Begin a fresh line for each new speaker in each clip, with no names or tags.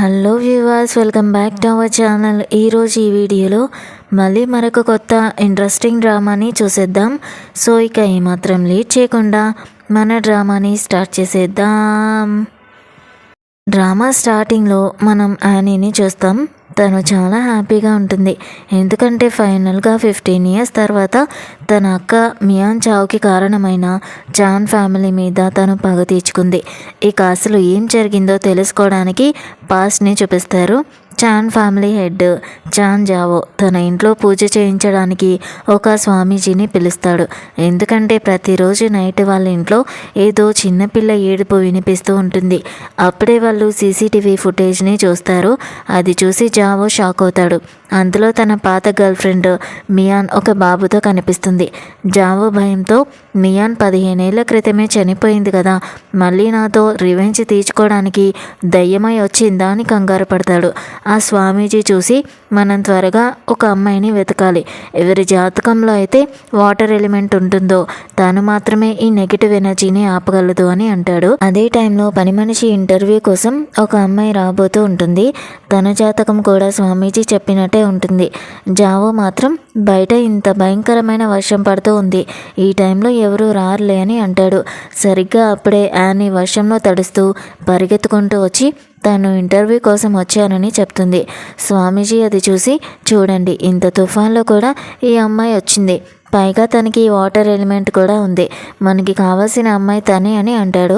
Hello viewers, welcome back to our channel. ఈరోజు ఈ వీడియోలో మళ్ళీ మరొక కొత్త ఇంట్రెస్టింగ్ డ్రామాని చూసేద్దాం. సో ఇక ఏమాత్రం లేట్ చేయకుండా మన డ్రామాని స్టార్ట్ చేసేద్దాం. డ్రామా స్టార్టింగ్లో మనం యానీని చూస్తాం. తను చాలా హ్యాపీగా ఉంటుంది. ఎందుకంటే ఫైనల్గా 15 ఇయర్స్ తర్వాత తన అక్క మియాన్ చావుకి కారణమైన చాన్ ఫ్యామిలీ మీద తను పగ తీర్చుకుంది. ఇక అసలు ఏం జరిగిందో తెలుసుకోవడానికి పాస్ట్ని చూపిస్తారు. చాన్ ఫ్యామిలీ హెడ్ చాన్ జావో తన ఇంట్లో పూజ చేయించడానికి ఒక స్వామీజీని పిలుస్తాడు. ఎందుకంటే ప్రతిరోజు నైట్ వాళ్ళ ఇంట్లో ఏదో చిన్నపిల్ల ఏడుపు వినిపిస్తూ ఉంటుంది. అప్పుడే వాళ్ళు సీసీటీవీ ఫుటేజ్ని చూస్తారు. అది చూసి జావో షాక్ అవుతాడు. అందులో తన పాత గర్ల్ ఫ్రెండ్ మియాన్ ఒక బాబుతో కనిపిస్తుంది. జావో భయంతో మియాన్ 15 ఏళ్ల క్రితమే చనిపోయింది కదా, మళ్ళీ నాతో రివెంజ్ తీర్చుకోవడానికి దయ్యమై వచ్చిందా అని కంగారు పడతాడు. ఆ స్వామీజీ చూసి మనం త్వరగా ఒక అమ్మాయిని వెతకాలి, ఎవరి జాతకంలో అయితే వాటర్ ఎలిమెంట్ ఉంటుందో తాను మాత్రమే ఈ నెగిటివ్ ఎనర్జీని ఆపగలదు అని అంటాడు. అదే టైంలో పని మనిషి ఇంటర్వ్యూ కోసం ఒక అమ్మాయి రాబోతూ ఉంటుంది. తన జాతకం కూడా స్వామీజీ చెప్పినట్టే ఉంటుంది. జావో మాత్రం బయట ఇంత భయంకరమైన వర్షం పడుతూ ఉంది, ఈ టైంలో ఎవరు రారులే అని అంటాడు. సరిగ్గా అప్పుడే యానీ వర్షంలో తడుస్తూ పరిగెత్తుకుంటూ వచ్చి తాను ఇంటర్వ్యూ కోసం వచ్చానని చెప్తుంది. స్వామీజీ అది చూసి, చూడండి ఇంత తుఫాన్లో కూడా ఈ అమ్మాయి వచ్చింది, పైగా తనకి వాటర్ ఎలిమెంట్ కూడా ఉంది, మనకి కావాల్సిన అమ్మాయి తనే అని అంటాడు.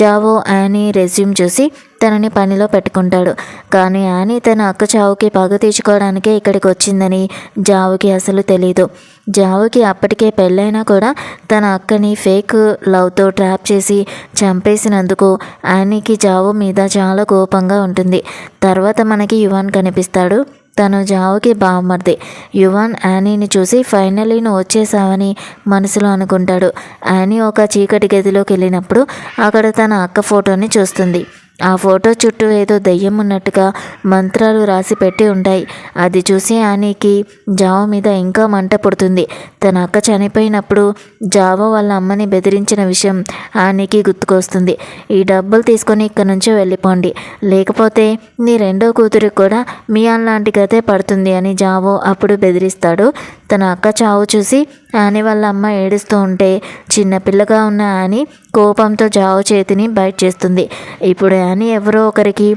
జావో యానీ రెజ్యూమ్ చూసి తనని పనిలో పెట్టుకుంటాడు. కానీ యానీ తన అక్క చావుకి పగ తీర్చుకోవడానికే ఇక్కడికి వచ్చిందని జావుకి అసలు తెలీదు. జావుకి అప్పటికే పెళ్ళైనా కూడా తన అక్కని ఫేక్ లవ్తో ట్రాప్ చేసి చంపేసినందుకు యానీకి జావు మీద చాలా కోపంగా ఉంటుంది. తర్వాత మనకి యువాన్ కనిపిస్తాడు. తను జావుకి బావమర్ది. యువాన్ యానీని చూసి ఫైనల్లీ నువ్వు వచ్చేసావని మనసులో అనుకుంటాడు. యానీ ఒక చీకటి గదిలోకి వెళ్ళినప్పుడు అక్కడ తన అక్క ఫోటోని చూస్తుంది. ఆ ఫోటో చుట్టూ ఏదో దయ్యం ఉన్నట్టుగా మంత్రాలు రాసి పెట్టి ఉంటాయి. అది చూసి యానీకి జావో మీద ఇంకా మంట పుడుతుంది. తన అక్క చనిపోయినప్పుడు జావో వాళ్ళ అమ్మని బెదిరించిన విషయం యానీకి గుర్తుకొస్తుంది. ఈ డబ్బులు తీసుకొని ఇక్కడ నుంచి వెళ్ళిపోండి, లేకపోతే నీ రెండో కూతురికి కూడా మియాన్ లాంటి గతే పడుతుంది అని జావో అప్పుడు బెదిరిస్తాడు. తన అక్క చావు చూసి యానీ వాళ్ళ అమ్మ ఏడుస్తూ ఉంటే చిన్నపిల్లగా ఉన్న యానీ కోపంతో జావో చేతిని బైట్ చేస్తుంది. ఇప్పుడు యానీ ఎవరో ఒకరికి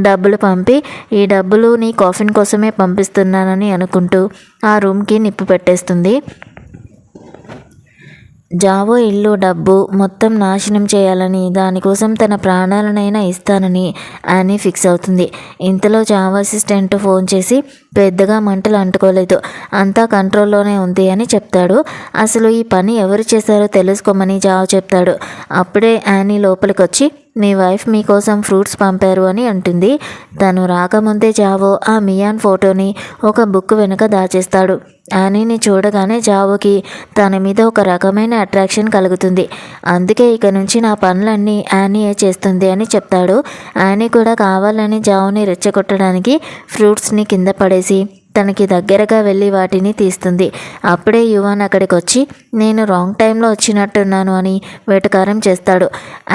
డబ్బులు పంపి ఈ డబ్బులు నీ కాఫిన్ కోసమే పంపిస్తున్నానని అనుకుంటూ ఆ రూమ్కి నిప్పు పెట్టేస్తుంది. జావో ఇల్లు డబ్బు మొత్తం నాశనం చేయాలని, దానికోసం తన ప్రాణాలనైనా ఇస్తానని యానీ ఫిక్స్ అవుతుంది. ఇంతలో జావో అసిస్టెంట్ ఫోన్ చేసి పెద్దగా మంటలు అంటుకోలేదు, అంతా కంట్రోల్లోనే ఉంది అని చెప్తాడు. అసలు ఈ పని ఎవరు చేశారో తెలుసుకోమని జావో చెప్తాడు. అప్పుడే యానీ లోపలికి వచ్చి మీ వైఫ్ మీకోసం ఫ్రూట్స్ పంపారు అని అంటుంది. తను రాకముందే జావో ఆ మియాన్ ఫోటోని ఒక బుక్ వెనుక దాచేస్తాడు. యానీని చూడగానే జావోకి తన మీద ఒక రకమైన అట్రాక్షన్ కలుగుతుంది. అందుకే ఇక నుంచి నా పనులన్నీ యానీయే చేస్తుంది అని చెప్తాడు. యానీ కూడా కావాలని జావోని రెచ్చగొట్టడానికి ఫ్రూట్స్ని కింద పడేసి తనకి దగ్గరగా వెళ్ళి వాటిని తీస్తుంది. అప్పుడే యువాన్ అక్కడికి వచ్చి నేను రాంగ్ టైంలో వచ్చినట్టున్నాను అని వెటకారం చేస్తాడు.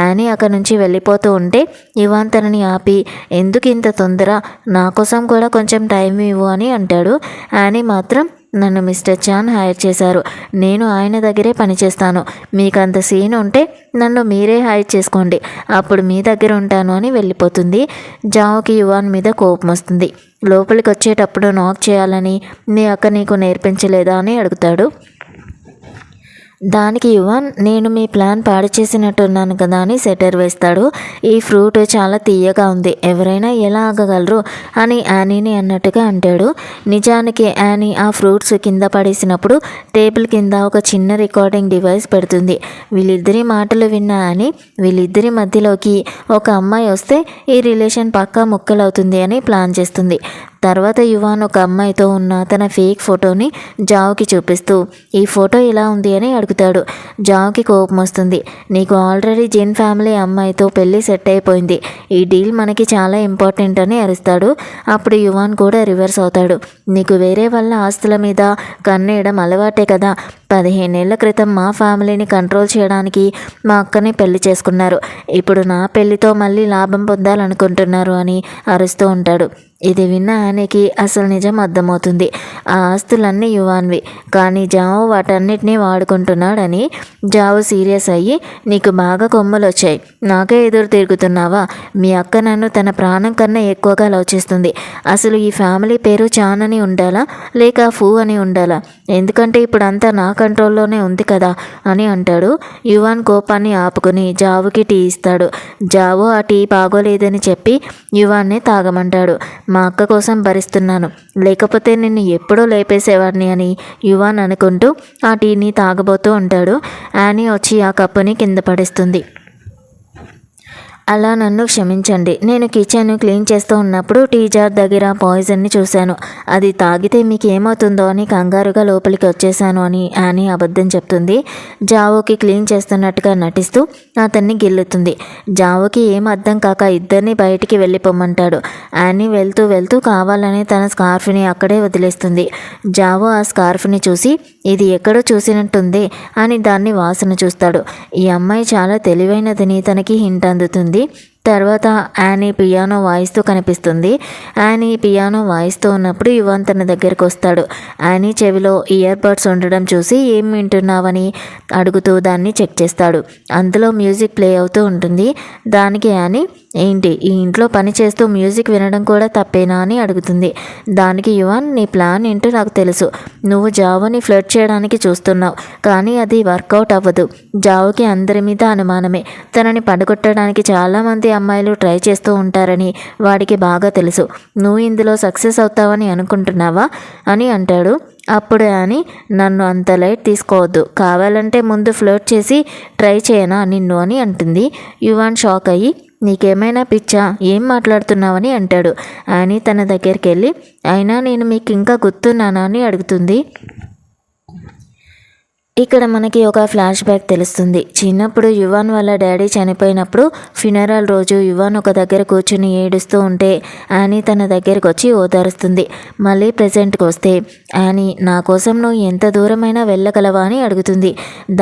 యానీ అక్కడి నుంచి వెళ్ళిపోతూ ఉంటే యువాన్ తనని ఆపి ఎందుకు ఇంత తొందర, నా కోసం కూడా కొంచెం టైం ఇవ్వు అని అంటాడు. యానీ మాత్రం నన్ను మిస్టర్ చాన్ హైర్ చేశారు, నేను ఆయన దగ్గరే పనిచేస్తాను, మీకు అంత సీన్ ఉంటే నన్ను మీరే హైర్ చేసుకోండి, అప్పుడు మీ దగ్గర ఉంటాను అని వెళ్ళిపోతుంది. జావోకి యువాన్ మీద కోపం వస్తుంది. లోపలికి వచ్చేటప్పుడు నాక్ చేయాలని నీ అక్క నీకు నేర్పించలేదా అని అడుగుతాడు. దానికి యువాన్ నేను మీ ప్లాన్ పాడు చేసినట్టున్నాను కదా అని సెటర్ వేస్తాడు. ఈ ఫ్రూట్ చాలా తీయగా ఉంది, ఎవరైనా ఎలా ఆగగలరు అని యానీని అన్నట్టుగా అంటాడు. నిజానికి యానీ ఆ ఫ్రూట్స్ కింద పడేసినప్పుడు టేబుల్ కింద ఒక చిన్న రికార్డింగ్ డివైస్ పెడుతుంది. వీళ్ళిద్దరి మాటలు విన్న యానీ వీళ్ళిద్దరి మధ్యలోకి ఒక అమ్మాయి వస్తే ఈ రిలేషన్ పక్కా ముక్కలవుతుంది అని ప్లాన్ చేస్తుంది. తర్వాత యువాన్ ఒక అమ్మాయితో ఉన్న తన ఫేక్ ఫోటోని జావుకి చూపిస్తూ ఈ ఫోటో ఇలా ఉంది అని అడుగుతాడు. జావుకి కోపం వస్తుంది. నీకు ఆల్రెడీ జిన్ ఫ్యామిలీ అమ్మాయితో పెళ్ళి సెట్ అయిపోయింది, ఈ డీల్ మనకి చాలా ఇంపార్టెంట్ అని అరుస్తాడు. అప్పుడు యువాన్ కూడా రివర్స్ అవుతాడు. నీకు వేరే వాళ్ళ ఆస్తుల మీద కన్నేయడం అలవాటే కదా, 15 ఏళ్ల క్రితం మా ఫ్యామిలీని కంట్రోల్ చేయడానికి మా అక్కని పెళ్లి చేసుకున్నారు, ఇప్పుడు నా పెళ్లితో మళ్ళీ లాభం పొందాలనుకుంటున్నారు అని అరుస్తూ ఉంటాడు. ఇది విన్న యానీకి అసలు నిజం అర్థమవుతుంది. ఆ ఆస్తులన్నీ యువాన్వి, కానీ జావు వాటన్నిటినీ వాడుకుంటున్నాడని. జావు సీరియస్ అయ్యి నీకు బాగా కొమ్ములు వచ్చాయి, నాకే ఎదురు తిరుగుతున్నావా? మీ అక్క నన్ను తన ప్రాణం కన్నా ఎక్కువగా లవ్ అసలు ఈ ఫ్యామిలీ పేరు చాన్ అని ఉండాలా లేక ఫూ అని ఉండాలా? ఎందుకంటే ఇప్పుడు అంతా నా కంట్రోల్లోనే ఉంది కదా అని అంటాడు. యువాన్ కోపాన్ని ఆపుకుని జావుకి టీ ఇస్తాడు. జావు ఆ టీ బాగోలేదని చెప్పి యువాన్నే తాగమంటాడు. మా అక్క కోసం భరిస్తున్నాను, లేకపోతే నిన్ను ఎప్పుడో లేపేసేవాడిని అని యువాన్ అనుకుంటూ ఆ టీని తాగబోతూ ఉంటాడు. యానీ వచ్చి ఆ కప్పుని కింద పడేస్తుంది. అలా నన్ను క్షమించండి, నేను కిచెన్ క్లీన్ చేస్తూ ఉన్నప్పుడు టీ జార్ దగ్గర పాయిజన్ని చూశాను, అది తాగితే మీకు ఏమవుతుందో అని కంగారుగా లోపలికి వచ్చేసాను అని యానీ అబద్ధం చెప్తుంది. జావోకి క్లీన్ చేస్తున్నట్టుగా నటిస్తూ అతన్ని గిల్లుతుంది. జావోకి ఏం అర్థం కాక ఇద్దరిని బయటికి వెళ్ళిపోమ్మంటాడు. యానీ వెళ్తూ వెళ్తూ కావాలని తన స్కార్ఫ్ని అక్కడే వదిలేస్తుంది. జావో ఆ స్కార్ఫ్ని చూసి ఇది ఎక్కడో చూసినట్టుంది అని దాన్ని వాసన చూస్తాడు. ఈ అమ్మాయి చాలా తెలివైనదని తనకి హింట్ అందుతుంది. తర్వాత యానీ పియానో వాయిస్తూ కనిపిస్తుంది. యానీ పియానో వాయిస్తూ ఉన్నప్పుడు యువన్ తన దగ్గరకు వస్తాడు. యానీ చెవిలో ఇయర్ బడ్స్ ఉండడం చూసి ఏం వింటున్నావని అడుగుతూ దాన్ని చెక్ చేస్తాడు. అందులో మ్యూజిక్ ప్లే అవుతూ ఉంటుంది. దానికి యానీ ఏంటి ఈ ఇంట్లో పని చేస్తూ మ్యూజిక్ వినడం కూడా తప్పేనా అని అడుగుతుంది. దానికి యువన్ నీ ప్లాన్ ఏంటో నాకు తెలుసు, నువ్వు జావోని ఫ్లర్ట్ చేయడానికి చూస్తున్నావు, కానీ అది వర్కౌట్ అవ్వదు. జావోకి అందరి మీద అనుమానమే, తనని పడగొట్టడానికి చాలామంది అమ్మాయిలు ట్రై చేస్తూ ఉంటారని వాడికి బాగా తెలుసు. నువ్వు ఇందులో సక్సెస్ అవుతావని అనుకుంటున్నావా అని అంటాడు. అప్పుడు యానీ నన్ను అంత లైట్ తీసుకోవద్దు, కావాలంటే ముందు ఫ్లర్ట్ చేసి ట్రై చేయనా నిన్ను అని అంటుంది. యువాన్ షాక్ అయ్యి నీకేమైనా పిచ్చా, ఏం మాట్లాడుతున్నావని అంటాడు. యానీ తన దగ్గరికి వెళ్ళి అయినా నేను మీకు ఇంకా గుర్తున్నానా అని అడుగుతుంది. ఇక్కడ మనకి ఒక ఫ్లాష్ బ్యాక్ తెలుస్తుంది. చిన్నప్పుడు యువాన్ వాళ్ళ డాడీ చనిపోయినప్పుడు ఫినరల్ రోజు యువాన్ ఒక దగ్గర కూర్చుని ఏడుస్తూ ఉంటే యానీ తన దగ్గరకు వచ్చి ఓదారుస్తుంది. మళ్ళీ ప్రెజెంట్కి వస్తే యానీ నా కోసం నువ్వు ఎంత దూరమైనా వెళ్ళగలవా అని అడుగుతుంది.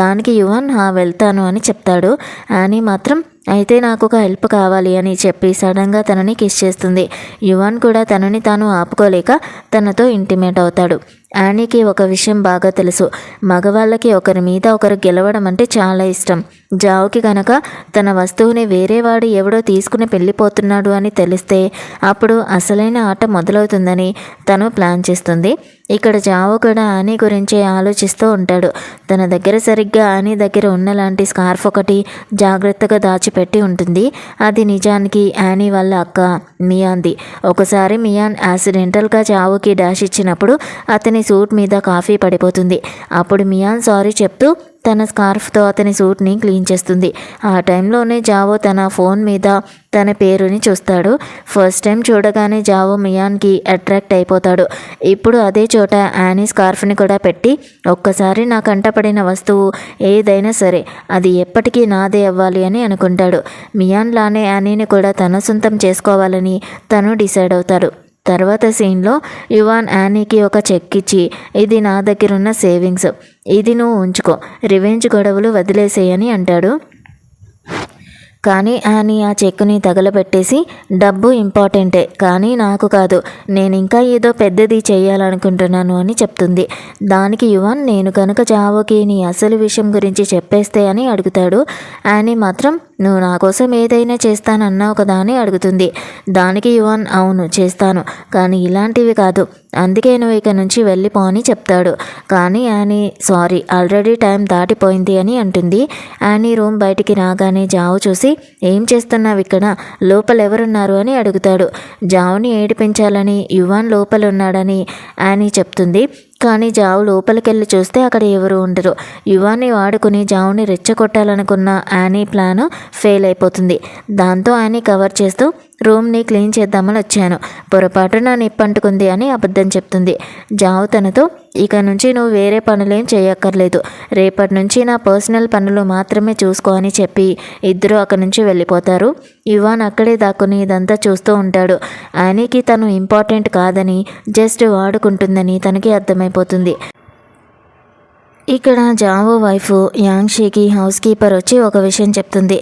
దానికి యువాన్ వెళ్తాను అని చెప్తాడు. యానీ మాత్రం అయితే నాకు ఒక హెల్ప్ కావాలి అని చెప్పి సడన్గా తనని కిస్ చేస్తుంది. యువాన్ కూడా తనని తాను ఆపుకోలేక తనతో ఇంటిమేట్ అవుతాడు. యానీకి ఒక విషయం బాగా తెలుసు, మగవాళ్ళకి ఒకరి మీద ఒకరు గెలవడం అంటే చాలా ఇష్టం. జావుకి కనుక తన వస్తువుని వేరేవాడు ఎవడో తీసుకుని వెళ్ళిపోతున్నాడు అని తెలిస్తే అప్పుడు అసలైన ఆట మొదలవుతుందని తను ప్లాన్ చేస్తుంది. ఇక్కడ జావు కూడా యానీ గురించి ఆలోచిస్తూ ఉంటాడు. తన దగ్గర సరిగ్గా యానీ దగ్గర ఉన్నలాంటి స్కార్ఫ్ ఒకటి జాగ్రత్తగా దాచిపెట్టి ఉంటుంది. అది నిజానికి యానీ వాళ్ళ అక్క మియాన్ది. ఒకసారి మియాన్ యాక్సిడెంటల్గా జావుకి డాష్ ఇచ్చినప్పుడు అతని సూట్ మీద కాఫీ పడిపోతుంది. అప్పుడు మియాన్ సారీ చెప్తూ తన స్కార్ఫ్తో అతని సూట్ని క్లీన్ చేస్తుంది. ఆ టైంలోనే జావో తన ఫోన్ మీద తన పేరుని చూస్తాడు. ఫస్ట్ టైం చూడగానే జావో మియాన్కి అట్రాక్ట్ అయిపోతాడు. ఇప్పుడు అదే చోట యానీ స్కార్ఫ్ని కూడా పెట్టి ఒక్కసారి నా కంటపడిన వస్తువు ఏదైనా సరే అది ఎప్పటికీ నాదే అవ్వాలి అని అనుకుంటాడు. మియాన్ లానే యానీని కూడా తన సొంతం చేసుకోవాలని తను డిసైడ్ అవుతాడు. తర్వాత సీన్లో యువాన్ యానీకి ఒక చెక్ ఇచ్చి ఇది నా దగ్గర ఉన్న సేవింగ్స్, ఇది నువ్వు ఉంచుకో, రివెంజ్ గొడవలు వదిలేసేయని అంటాడు. కానీ యానీ ఆ చెక్కుని తగలబెట్టేసి డబ్బు ఇంపార్టెంటే కానీ నాకు కాదు, నేను ఇంకా ఏదో పెద్దది చేయాలనుకుంటున్నాను అని చెప్తుంది. దానికి యువాన్ నేను కనుక జావోకి నీ అసలు విషయం గురించి చెప్పేస్తే అని అడుగుతాడు. యానీ మాత్రం నువ్వు నా కోసం ఏదైనా చేస్తానన్నావు కదా అని అడుగుతుంది. దానికి యువాన్ అవును చేస్తాను, కానీ ఇలాంటివి కాదు, అందుకే నువ్వు ఇక నుంచి వెళ్ళిపో అని చెప్తాడు. కానీ యానీ సారీ ఆల్రెడీ టైం దాటిపోయింది అని అంటుంది. యానీ రూమ్ బయటికి రాగానే జావు చూసి ఏం చేస్తున్నావు ఇక్కడ, లోపల ఎవరున్నారు అని అడుగుతాడు. జావుని ఏడిపించాలని యువాన్ లోపల ఉన్నాడని యానీ చెప్తుంది. కానీ జావు లోపలికెళ్ళి చూస్తే అక్కడ ఎవరు ఉండరు. యువాన్ని వాడుకుని జావుని రెచ్చగొట్టాలనుకున్న యానీ ప్లాన్ ఫెయిల్ అయిపోతుంది. దాంతో యానీ కవర్ చేస్తూ రూమ్ని క్లీన్ చేద్దామని వచ్చాను, పొరపాటున నిప్పంటుకుంది అని అబద్ధం చెప్తుంది. జావు తనతో, ఇక నుంచి నువ్వు వేరే పనులేం చేయక్కర్లేదు, రేపటి నుంచి నా పర్సనల్ పనులు మాత్రమే చూసుకో అని చెప్పి ఇద్దరు అక్కడి నుంచి వెళ్ళిపోతారు. ఇవాన్ అక్కడే దాక్కుని ఇదంతా చూస్తూ ఉంటాడు. యానీకి తను ఇంపార్టెంట్ కాదని, జస్ట్ వాడుకుంటుందని తనకి అర్థమైపోతుంది. ఇక్కడ జావో వైఫ్ యాంగ్షీకి హౌస్ కీపర్ వచ్చి ఒక విషయం చెప్తుంది.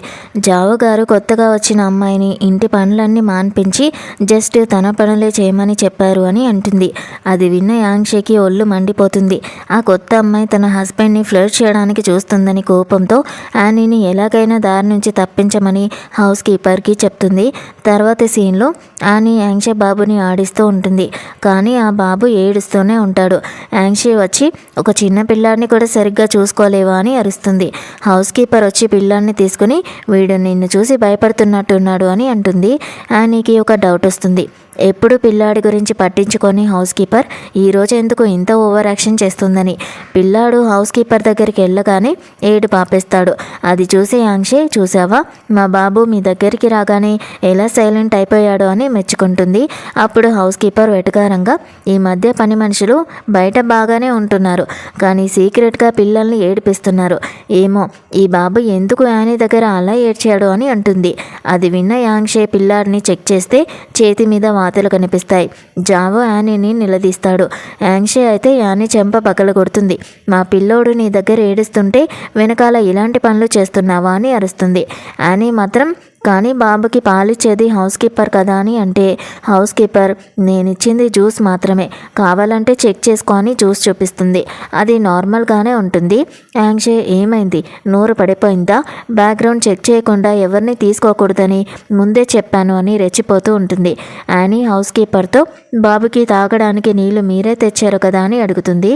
జావో గారు కొత్తగా వచ్చిన అమ్మాయిని ఇంటి పనులన్నీ మాన్పించి జస్ట్ తన పనులే చేయమని చెప్పారు అని అంటుంది. అది విన్న యాంగ్షీకి ఒళ్ళు మండిపోతుంది. ఆ కొత్త అమ్మాయి తన హస్బెండ్ని ఫ్లర్ట్ చేయడానికి చూస్తుందని కోపంతో యానీని ఎలాగైనా దారి నుంచి తప్పించమని హౌస్ కీపర్కి చెప్తుంది. తర్వాతి సీన్లో యానీ యాంగ్షీ బాబుని ఆడిస్తూ ఉంటుంది. కానీ ఆ బాబు ఏడుస్తూనే ఉంటాడు. యాంగ్షీ వచ్చి, ఒక చిన్న పిల్లాడిని కూడా సరిగ్గా చూసుకోలేవా అని అరుస్తుంది. హౌస్ కీపర్ వచ్చి పిల్లాన్ని తీసుకుని, వీడు నిన్ను చూసి భయపడుతున్నట్టున్నాడు అని అంటుంది. యానీకి ఒక డౌట్ వస్తుంది. ఎప్పుడు పిల్లాడి గురించి పట్టించుకొని హౌస్ కీపర్ ఈరోజు ఎందుకు ఇంత ఓవర్ యాక్షన్ చేస్తుందని. పిల్లాడు హౌస్ కీపర్ దగ్గరికి వెళ్ళగానే ఏడు పాపేస్తాడు. అది చూసి యాంగ్షే, చూసావా మా బాబు మీ దగ్గరికి రాగానే ఎలా సైలెంట్ అయిపోయాడు అని మెచ్చుకుంటుంది. అప్పుడు హౌస్ కీపర్ వెటకారంగా, ఈ మధ్య పని మనుషులు బయట బాగానే ఉంటున్నారు, కానీ సీక్రెట్గా పిల్లల్ని ఏడిపిస్తున్నారు. ఏమో ఈ బాబు ఎందుకు యానీ దగ్గర అలా ఏడ్చాడు అని అంటుంది. అది విన్న యాంగ్షే పిల్లాడిని చెక్ చేస్తే చేతి మీద వాతలు కనిపిస్తాయి. జావో యానీని నిలదీస్తాడు. యాంగ్షే అయితే యానీ చెంప పగల కొడుతుంది. మా పిల్లోడు నీ దగ్గర ఏడుస్తుంటే వెనకాల ఇలాంటి పనులు చేస్తున్నావా అని అరుస్తుంది. యానీ మాత్రం, కానీ బాబుకి పాలిచ్చేది హౌస్ కీపర్ కదా అని అంటే, హౌస్ కీపర్ నేనిచ్చింది జ్యూస్ మాత్రమే, కావాలంటే చెక్ చేసుకొని జ్యూస్ చూపిస్తుంది, అది నార్మల్గానే ఉంటుంది. యాంగ్షే, ఏమైంది, నోరు పడిపోయిందా, బ్యాక్గ్రౌండ్ చెక్ చేయకుండా ఎవరిని తీసుకోకూడదని ముందే చెప్పాను అని రెచ్చిపోతూ ఉంటుంది. యానీ హౌస్ కీపర్తో, బాబుకి తాగడానికి నీళ్లు మీరే తెచ్చారు కదా అని అడుగుతుంది.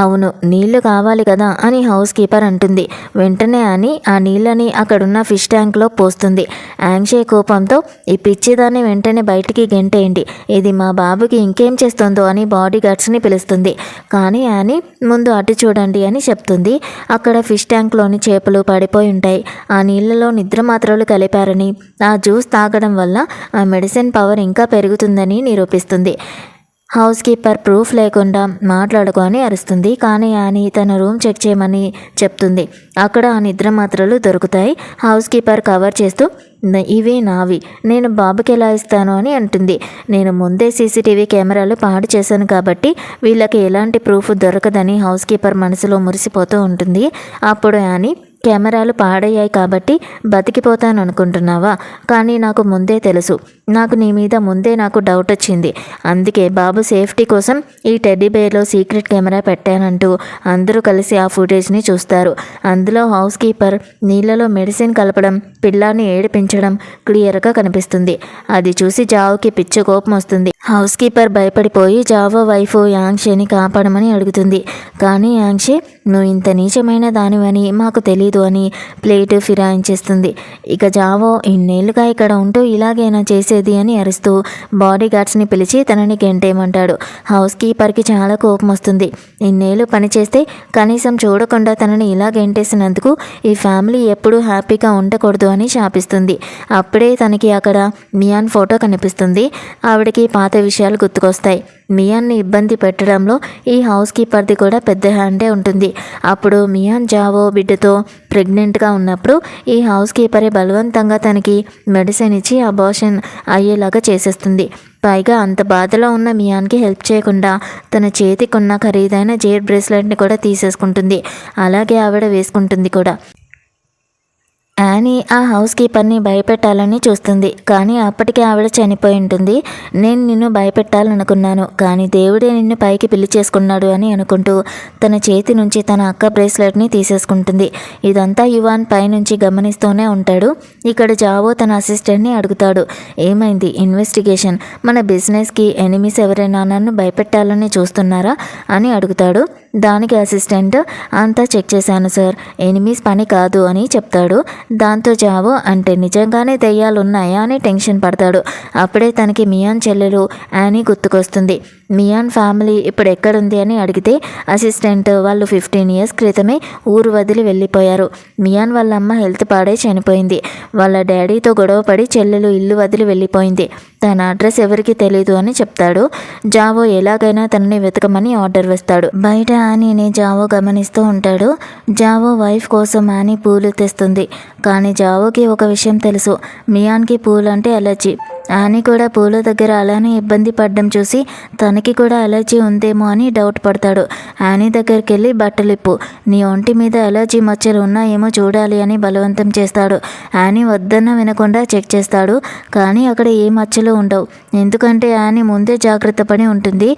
అవును, నీళ్లు కావాలి కదా అని హౌస్ కీపర్ అంటుంది. వెంటనే అని ఆ నీళ్ళని అక్కడున్న ఫిష్ ట్యాంక్లో పోస్తుంది. యాంగ్షే కోపంతో, ఈ పిచ్చిదాన్ని వెంటనే బయటికి గెంటేయండి, ఇది మా బాబుకి ఇంకేం చేస్తుందో అని బాడీ గార్డ్స్ని పిలుస్తుంది. కానీ యానీ ముందు అటు చూడండి అని చెప్తుంది. అక్కడ ఫిష్ ట్యాంక్లోని చేపలు పడిపోయి ఉంటాయి. ఆ నీళ్ళలో నిద్ర మాత్రలు కలిపారని, ఆ జ్యూస్ తాగడం వల్ల ఆ మెడిసిన్ పవర్ ఇంకా పెరుగుతుందని నిరూపిస్తుంది. హౌస్ కీపర్ ప్రూఫ్ లేకుండా మాట్లాడుకొని అరుస్తుంది. కానీ యానీ తన రూమ్ చెక్ చేయమని చెప్తుంది. అక్కడ ఆ నిద్ర మాత్రలు దొరుకుతాయి. హౌస్ కీపర్ కవర్ చేస్తూ, ఇవి నావి, నేను బాబుకి ఎలా ఇస్తాను అని అంటుంది. నేను ముందే సీసీటీవీ కెమెరాలు పాడు చేశాను కాబట్టి వీళ్ళకి ఎలాంటి ప్రూఫ్ దొరకదని హౌస్ కీపర్ మనసులో మురిసిపోతూ ఉంటుంది. అప్పుడు యానీ, కెమెరాలు పాడయ్యాయి కాబట్టి బతికిపోతాను అనుకుంటున్నావా, కానీ నాకు ముందే తెలుసు, నాకు నీ మీద ముందే నాకు డౌట్ వచ్చింది, అందుకే బాబు సేఫ్టీ కోసం ఈ టెడ్డీ బేర్లో సీక్రెట్ కెమెరా పెట్టానంటూ అందరూ కలిసి ఆ ఫుటేజ్ని చూస్తారు. అందులో హౌస్ కీపర్ నీళ్ళలో మెడిసిన్ కలపడం, పిల్లాన్ని ఏడిపించడం క్లియర్గా కనిపిస్తుంది. అది చూసి జావుకి పిచ్చి కోపం వస్తుంది. హౌస్ కీపర్ భయపడిపోయి జావో వైఫ్ యాంగ్షేని కాపాడమని అడుగుతుంది. కానీ యాంగ్షే, నువ్వు ఇంత నీచమైన దానివని మాకు తెలియదు అని ప్లేట్ ఫిరాయించేస్తుంది. ఇక జావో, ఇన్నేళ్లుగా ఇక్కడ ఉంటూ ఇలాగైనా చేసేది అని అరుస్తూ బాడీ గార్డ్స్ని పిలిచి తనని గెంటేయమంటాడు. హౌస్ కీపర్కి చాలా కోపం వస్తుంది. ఇన్నేళ్ళు పనిచేస్తే కనీసం చూడకుండా తనని ఇలా గెంటేసినందుకు ఈ ఫ్యామిలీ ఎప్పుడూ హ్యాపీగా ఉండకూడదు అని శాపిస్తుంది. అప్పుడే తనకి అక్కడ మియాన్ ఫోటో కనిపిస్తుంది. ఆవిడకి పాత విషయాలు గుర్తుకొస్తాయి. మియాన్ని ఇబ్బంది పెట్టడంలో ఈ హౌస్ కీపర్ది కూడా పెద్ద హ్యాండే ఉంటుంది. అప్పుడు మియాన్ జావో బిడ్డతో ప్రెగ్నెంట్గా ఉన్నప్పుడు ఈ హౌస్ కీపరే బలవంతంగా తనకి మెడిసిన్ ఇచ్చి అబార్షన్ అయ్యేలాగా చేసేస్తుంది. పైగా అంత బాధలో ఉన్న మియాన్కి హెల్ప్ చేయకుండా తన చేతికున్న ఖరీదైన జేడ్ బ్రేస్లెట్ని కూడా తీసేసుకుంటుంది. అలాగే ఆవిడ వేసుకుంటుంది కూడా. యానీ ఆ హౌస్ కీపర్ని భయపెట్టాలని చూస్తుంది. కానీ అప్పటికే ఆవిడ చనిపోయి ఉంటుంది. నేను నిన్ను భయపెట్టాలనుకున్నాను, కానీ దేవుడే నిన్ను పైకి పెళ్లి చేసుకున్నాడు అని అనుకుంటూ తన చేతి నుంచి తన అక్క బ్రేస్లెట్ని తీసేసుకుంటుంది. ఇదంతా యువాన్ పైనుంచి గమనిస్తూనే ఉంటాడు. ఇక్కడ జావో తన అసిస్టెంట్ని అడుగుతాడు, ఏమైంది ఇన్వెస్టిగేషన్, మన బిజినెస్కి ఎనిమీస్ ఎవరైనా నన్ను భయపెట్టాలని చూస్తున్నారా అని అడుగుతాడు. దానికి అసిస్టెంట్, అంతా చెక్ చేశాను సార్, ఎనిమీస్ పని కాదు అని చెప్తాడు. దాంతో జావో, అంటే నిజంగానే దెయ్యాలున్నాయా అని టెన్షన్ పడతాడు. అప్పుడే తనకి మియాన్ చెల్లెలు యానీ గుర్తుకొస్తుంది. మియాన్ ఫ్యామిలీ ఇప్పుడు ఎక్కడుంది అని అడిగితే అసిస్టెంట్ వాళ్ళు 15 ఇయర్స్ క్రితమే ఊరు వదిలి వెళ్ళిపోయారు. మియాన్ వాళ్ళ అమ్మ హెల్త్ పాడై చనిపోయింది. వాళ్ళ డాడీతో గొడవపడి చెల్లెలు ఇల్లు వదిలి వెళ్ళిపోయింది. తన అడ్రస్ ఎవరికి తెలీదు అని చెప్తాడు. జావో ఎలాగైనా తనని వెతకమని ఆర్డర్ వేస్తాడు. బయట యానీని జావో గమనిస్తూ ఉంటాడు. జావో వైఫ్ కోసం యానీ పూలు తెస్తుంది. కానీ జావోకి ఒక విషయం తెలుసు, మియాన్కి పూలు అంటే అలర్జీ. యానీ కూడా పూల దగ్గర అలానే ఇబ్బంది పడ్డం చూసి తనకి కూడా అలర్జీ ఉందేమో అని డౌట్ పడతాడు. యానీ దగ్గరికి వెళ్ళి బట్టలిప్పు, నీ ఒంటి మీద అలర్జీ మచ్చలు ఉన్నాయేమో చూడాలి అని బలవంతం చేస్తాడు. యానీ వద్దన్న వినకుండా చెక్ చేస్తాడు. కానీ అక్కడ ఏ మచ్చలు ఉండవు, ఎందుకంటే యానీ ముందే జాగ్రత్త పడి ఉంటుంది.